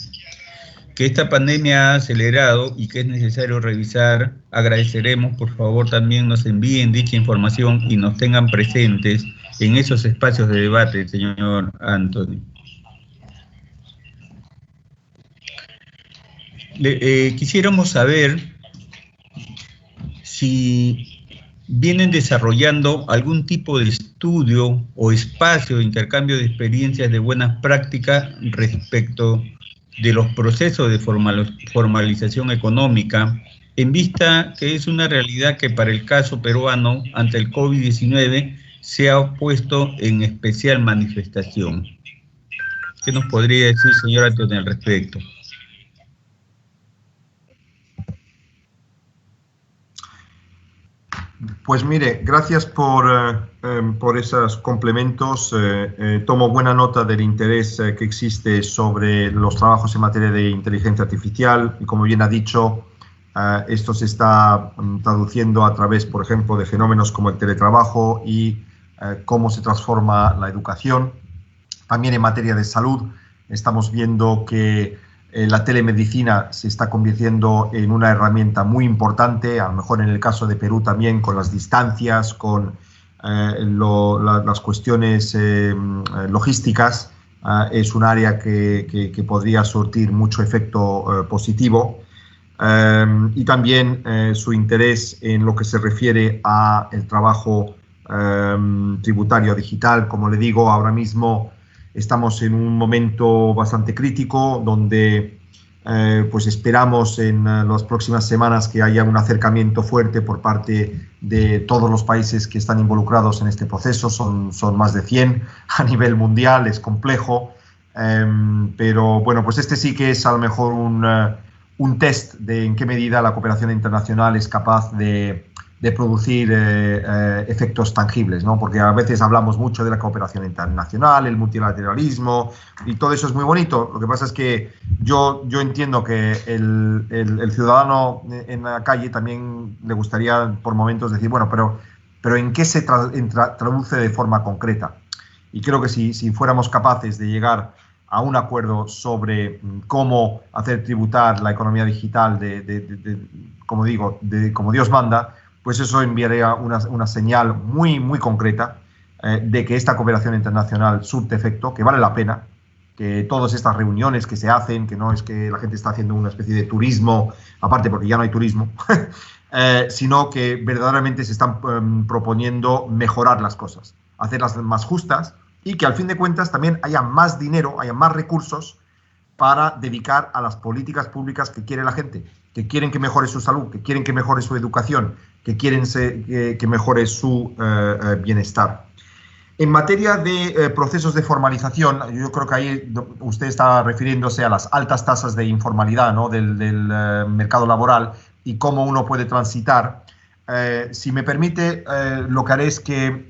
que esta pandemia ha acelerado y que es necesario revisar. Agradeceremos, por favor, también nos envíen dicha información y nos tengan presentes en esos espacios de debate, señor Anthony. Quisiéramos saber si vienen desarrollando algún tipo de estudio o espacio de intercambio de experiencias de buenas prácticas respecto de los procesos de formalización económica, en vista que es una realidad que para el caso peruano ante el COVID-19 se ha puesto en especial manifestación. ¿Qué nos podría decir, señor Antonio, al respecto? Pues mire, gracias por esos complementos. Tomo buena nota del interés que existe sobre los trabajos en materia de inteligencia artificial y, como bien ha dicho, esto se está traduciendo a través, por ejemplo, de fenómenos como el teletrabajo y cómo se transforma la educación. También en materia de salud estamos viendo que la telemedicina se está convirtiendo en una herramienta muy importante, a lo mejor en el caso de Perú también, con las distancias, con las cuestiones logísticas. Es un área que podría surtir mucho efecto positivo. Y también su interés en lo que se refiere a el trabajo tributario digital. Como le digo, ahora mismo estamos en un momento bastante crítico donde pues esperamos en las próximas semanas que haya un acercamiento fuerte por parte de todos los países que están involucrados en este proceso. Son más de 100 a nivel mundial, es complejo, pero bueno, pues este sí que es a lo mejor un test de en qué medida la cooperación internacional es capaz de producir efectos tangibles, ¿no? Porque a veces hablamos mucho de la cooperación internacional, el multilateralismo, y todo eso es muy bonito. Lo que pasa es que yo entiendo que el ciudadano en la calle también le gustaría por momentos decir, bueno, pero ¿en qué se traduce de forma concreta? Y creo que si fuéramos capaces de llegar a un acuerdo sobre cómo hacer tributar la economía digital como digo, como Dios manda, pues eso enviaría una señal muy, muy concreta de que esta cooperación internacional surte efecto, que vale la pena, que todas estas reuniones que se hacen, que no es que la gente está haciendo una especie de turismo, aparte porque ya no hay turismo, sino que verdaderamente se están proponiendo mejorar las cosas, hacerlas más justas y que al fin de cuentas también haya más dinero, haya más recursos para dedicar a las políticas públicas que quiere la gente, que quieren que mejore su salud, que quieren que mejore su educación, que quieren que mejore su bienestar. En materia de procesos de formalización, yo creo que ahí usted está refiriéndose a las altas tasas de informalidad, ¿no? del mercado laboral y cómo uno puede transitar. Si me permite, lo que haré es que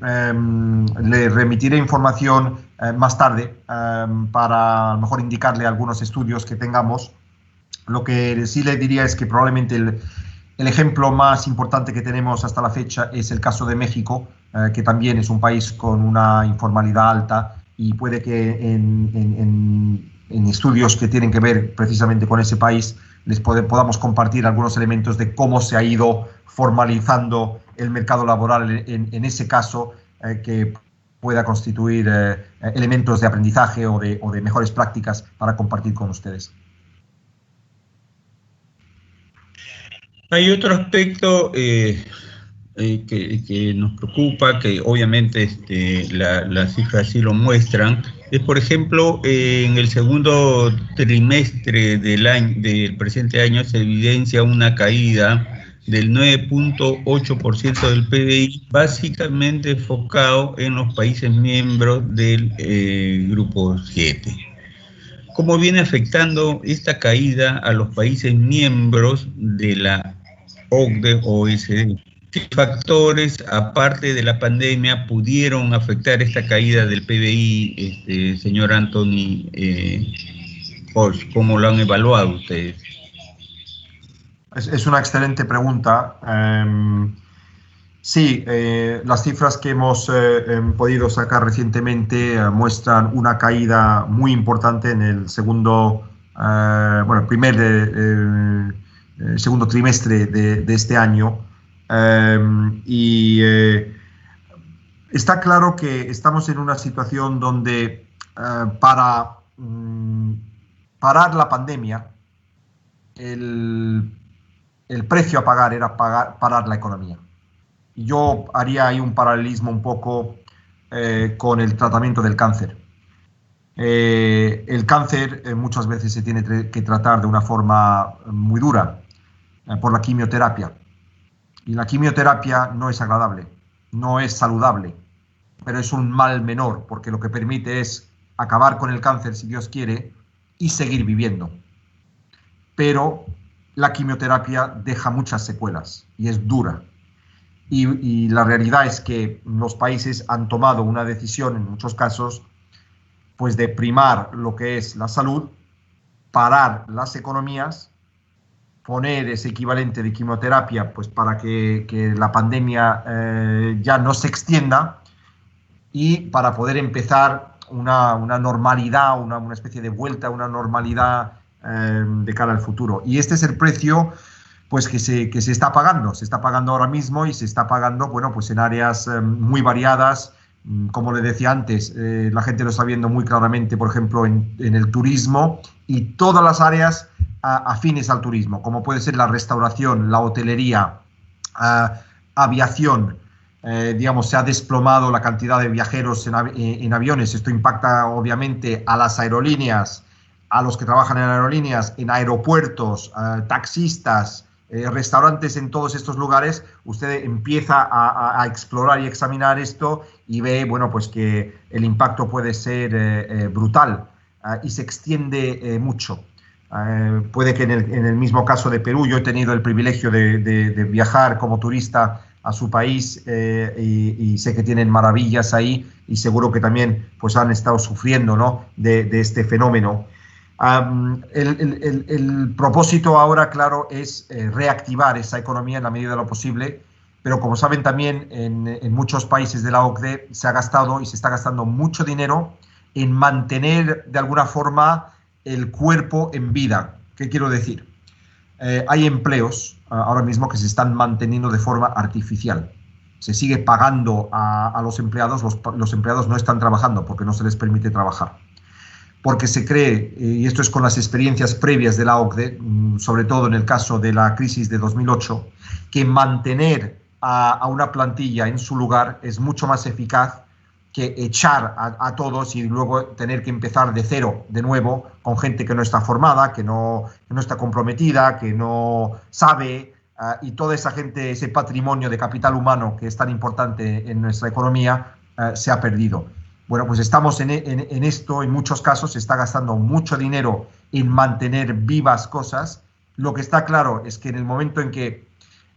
le remitiré información más tarde para a lo mejor indicarle algunos estudios que tengamos. Lo que sí le diría es que probablemente el ejemplo más importante que tenemos hasta la fecha es el caso de México, que también es un país con una informalidad alta y puede que en estudios que tienen que ver precisamente con ese país podamos compartir algunos elementos de cómo se ha ido formalizando el mercado laboral en ese caso, que pueda constituir elementos de aprendizaje o de mejores prácticas para compartir con ustedes. Hay otro aspecto que nos preocupa, que obviamente las cifras sí lo muestran, es por ejemplo en el segundo trimestre del presente año se evidencia una caída del 9.8% del PBI, básicamente enfocado en los países miembros del Grupo 7. ¿Cómo viene afectando esta caída a los países miembros de la OCDE-OECD? ¿Qué factores, aparte de la pandemia, pudieron afectar esta caída del PBI, señor Anthony Walsh? ¿Cómo lo han evaluado ustedes? Es una excelente pregunta. Sí, las cifras que hemos podido sacar recientemente muestran una caída muy importante en el segundo trimestre de este año. Está claro que estamos en una situación donde para parar la pandemia, el precio a pagar era parar la economía. Yo haría ahí un paralelismo un poco con el tratamiento del cáncer. El cáncer muchas veces se tiene que tratar de una forma muy dura por la quimioterapia. Y la quimioterapia no es agradable, no es saludable, pero es un mal menor porque lo que permite es acabar con el cáncer, si Dios quiere, y seguir viviendo. Pero la quimioterapia deja muchas secuelas y es dura. y la realidad es que los países han tomado una decisión, en muchos casos, pues de primar lo que es la salud, parar las economías, poner ese equivalente de quimioterapia pues para que la pandemia ya no se extienda y para poder empezar una normalidad, una especie de vuelta a una normalidad de cara al futuro. Y este es el precio pues que se está pagando ahora mismo y se está pagando, bueno, pues en áreas muy variadas. Como le decía antes, la gente lo está viendo muy claramente, por ejemplo, en el turismo y todas las áreas afines al turismo, como puede ser la restauración, la hotelería, aviación. Digamos, se ha desplomado la cantidad de viajeros en aviones. Esto impacta obviamente a las aerolíneas, a los que trabajan en aerolíneas, en aeropuertos, taxistas, restaurantes. En todos estos lugares usted empieza a explorar y examinar esto y ve, bueno, pues que el impacto puede ser brutal y se extiende mucho. Puede que en el mismo caso de Perú, yo he tenido el privilegio de viajar como turista a su país y sé que tienen maravillas ahí y seguro que también pues han estado sufriendo, ¿no?, de este fenómeno. El propósito ahora, claro, es reactivar esa economía en la medida de lo posible, pero como saben también en muchos países de la OCDE se ha gastado y se está gastando mucho dinero en mantener de alguna forma el cuerpo en vida. ¿Qué quiero decir? Hay empleos ahora mismo que se están manteniendo de forma artificial. Se sigue pagando a los empleados, los empleados no están trabajando porque no se les permite trabajar. Porque se cree, y esto es con las experiencias previas de la OCDE, sobre todo en el caso de la crisis de 2008, que mantener a una plantilla en su lugar es mucho más eficaz que echar a todos y luego tener que empezar de cero de nuevo con gente que no está formada, que no está comprometida, que no sabe, y toda esa gente, ese patrimonio de capital humano que es tan importante en nuestra economía, se ha perdido. Bueno, pues estamos en esto, en muchos casos se está gastando mucho dinero en mantener vivas cosas. Lo que está claro es que en el momento en que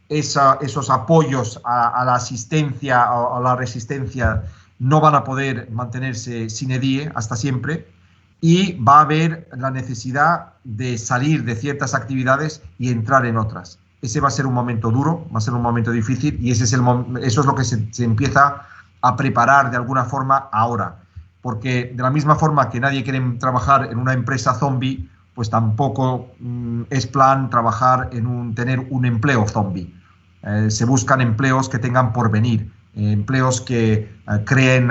esos apoyos a la asistencia o a la resistencia no van a poder mantenerse sine die hasta siempre y va a haber la necesidad de salir de ciertas actividades y entrar en otras. Ese va a ser un momento duro, va a ser un momento difícil y eso es lo que se empieza a preparar de alguna forma ahora, porque de la misma forma que nadie quiere trabajar en una empresa zombie, pues tampoco es plan trabajar tener un empleo zombie. Se buscan empleos que tengan porvenir, empleos que creen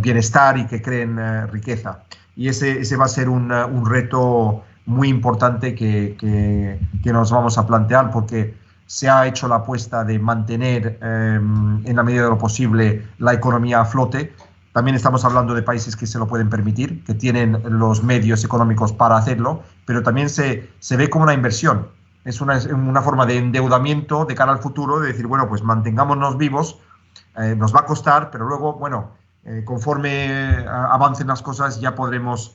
bienestar y que creen riqueza. Y ese va a ser un reto muy importante que nos vamos a plantear, porque se ha hecho la apuesta de mantener en la medida de lo posible la economía a flote. También estamos hablando de países que se lo pueden permitir, que tienen los medios económicos para hacerlo, pero también se ve como una inversión. Es una forma de endeudamiento de cara al futuro, de decir, bueno, pues mantengámonos vivos, nos va a costar, pero luego, bueno, conforme avancen las cosas ya podremos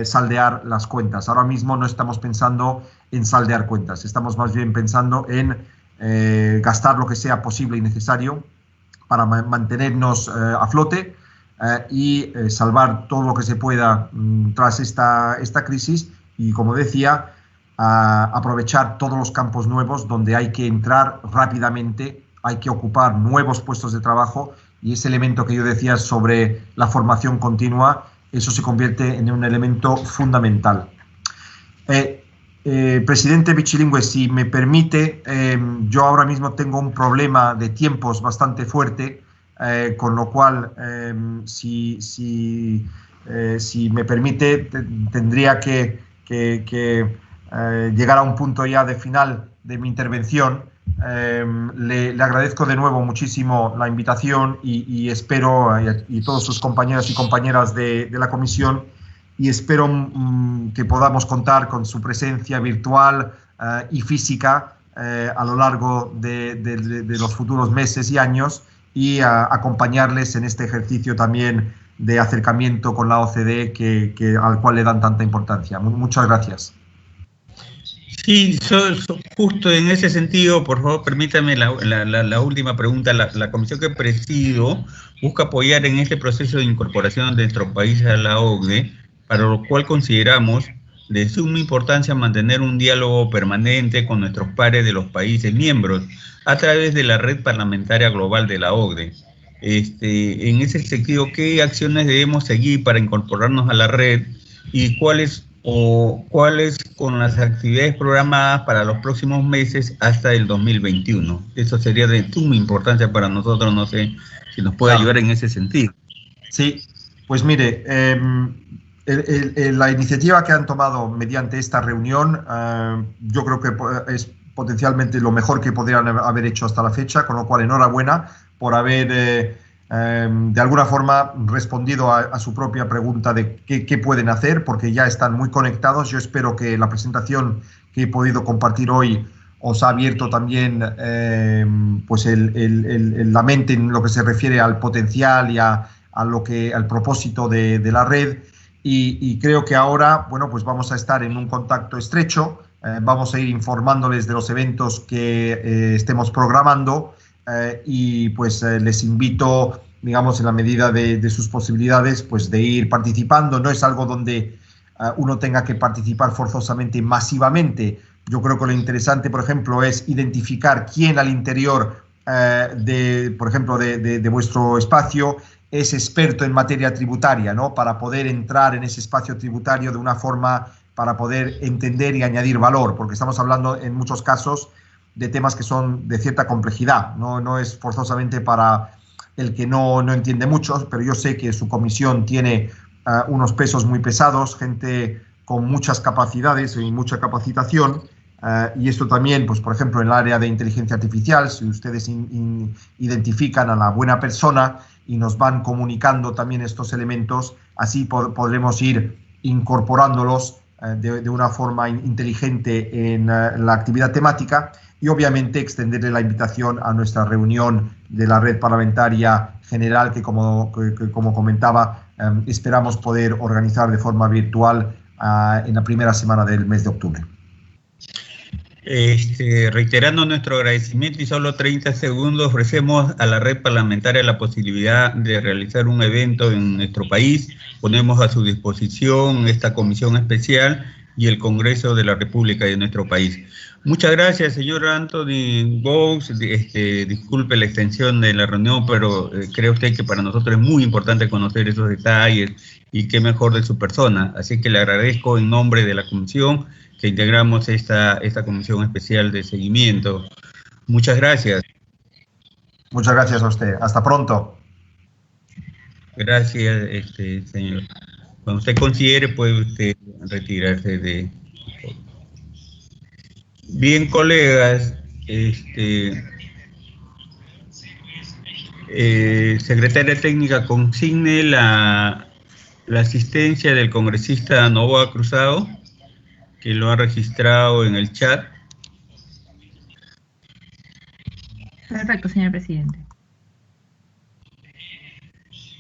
saldear las cuentas. Ahora mismo no estamos pensando en saldear cuentas, estamos más bien pensando en gastar lo que sea posible y necesario para mantenernos a flote y salvar todo lo que se pueda tras esta crisis y, como decía, aprovechar todos los campos nuevos donde hay que entrar rápidamente, hay que ocupar nuevos puestos de trabajo y ese elemento que yo decía sobre la formación continua, eso se convierte en un elemento fundamental. Presidente Bichilingüe, si me permite, yo ahora mismo tengo un problema de tiempos bastante fuerte, con lo cual, si me permite, tendría que llegar a un punto ya de final de mi intervención. Le agradezco de nuevo muchísimo la invitación y espero, y todos sus compañeros y compañeras de la comisión, y espero que podamos contar con su presencia virtual y física a lo largo de los futuros meses y años y acompañarles en este ejercicio también de acercamiento con la OCDE al cual le dan tanta importancia. Muchas gracias. Sí, justo en ese sentido, por favor, permítame la última pregunta. La comisión que presido busca apoyar en este proceso de incorporación de nuestro país a la OCDE, para lo cual consideramos de suma importancia mantener un diálogo permanente con nuestros pares de los países miembros a través de la Red Parlamentaria Global de la OCDE. En ese sentido, ¿qué acciones debemos seguir para incorporarnos a la red y cuáles con las actividades programadas para los próximos meses hasta el 2021? Eso sería de suma importancia para nosotros, no sé si nos puede ayudar en ese sentido. Sí, pues mire, la iniciativa que han tomado mediante esta reunión, yo creo que es potencialmente lo mejor que podrían haber hecho hasta la fecha, con lo cual enhorabuena por haber de alguna forma respondido a su propia pregunta de qué pueden hacer, porque ya están muy conectados. Yo espero que la presentación que he podido compartir hoy os ha abierto también pues la mente en lo que se refiere al potencial y al propósito de la red, y creo que ahora, bueno, pues vamos a estar en un contacto estrecho, vamos a ir informándoles de los eventos que estemos programando, y pues les invito, digamos, en la medida de sus posibilidades, pues de ir participando. No es algo donde uno tenga que participar forzosamente masivamente. Yo creo que lo interesante, por ejemplo, es identificar quién al interior por ejemplo, de vuestro espacio es experto en materia tributaria, ¿no? Para poder entrar en ese espacio tributario de una forma para poder entender y añadir valor, porque estamos hablando en muchos casos de temas que son de cierta complejidad, no es forzosamente para el que no entiende mucho, pero yo sé que su comisión tiene unos pesos muy pesados, gente con muchas capacidades y mucha capacitación, y esto también, pues por ejemplo, en el área de inteligencia artificial, si ustedes identifican a la buena persona y nos van comunicando también estos elementos, así podremos ir incorporándolos de una forma inteligente en la actividad temática, y obviamente extenderle la invitación a nuestra reunión de la Red Parlamentaria General, que como comentaba, esperamos poder organizar de forma virtual en la primera semana del mes de octubre. Reiterando nuestro agradecimiento, y solo 30 segundos, ofrecemos a la Red Parlamentaria la posibilidad de realizar un evento en nuestro país. Ponemos a su disposición esta comisión especial y el Congreso de la República de nuestro país. Muchas gracias, señor Anthony Bowes. Disculpe la extensión de la reunión, pero cree usted que para nosotros es muy importante conocer esos detalles, y qué mejor de su persona. Así que le agradezco en nombre de la comisión que integramos esta comisión especial de seguimiento. Muchas gracias. Muchas gracias a usted. Hasta pronto. Gracias, señor. Cuando usted considere, puede usted retirarse de... Bien, colegas, secretaria técnica, consigne la asistencia del congresista Novoa Cruzado, que lo ha registrado en el chat. Perfecto, señor presidente.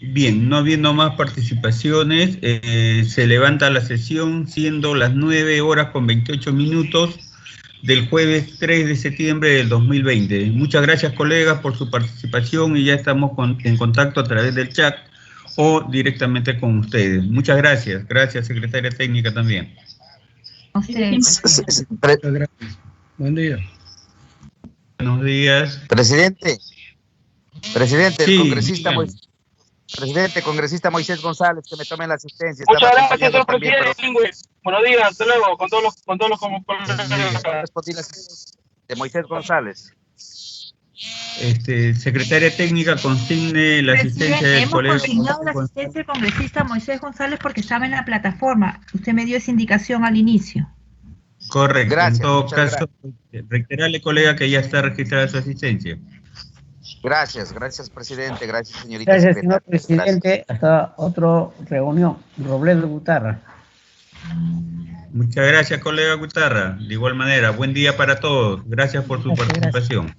Bien, no habiendo más participaciones, se levanta la sesión, siendo las 9:28 del jueves 3 de septiembre del 2020. Muchas gracias, colegas, por su participación, y ya estamos en contacto a través del chat o directamente con ustedes. Muchas gracias. Gracias, secretaria técnica, también. Muchas gracias. Buen día. Buenos días. Presidente, sí, congresista Moisés González, que me tome la asistencia. Muchas gracias, señor presidente. Buenos días, hasta luego, con todos los respondí la asistencia de Moisés González. Secretaria técnica, consigne la asistencia del colega. Hemos consignado la asistencia del congresista Moisés González porque estaba en la plataforma. Usted me dio esa indicación al inicio. Correcto. Gracias, en todo caso, gracias. reiterarle, colega, que ya está registrada su asistencia. Gracias, presidente. Gracias, señorita. Gracias, señor presidente. Hasta otra reunión. Robledo Gutarra. Muchas gracias, colega Gutarra. De igual manera, buen día para todos. Gracias por su participación.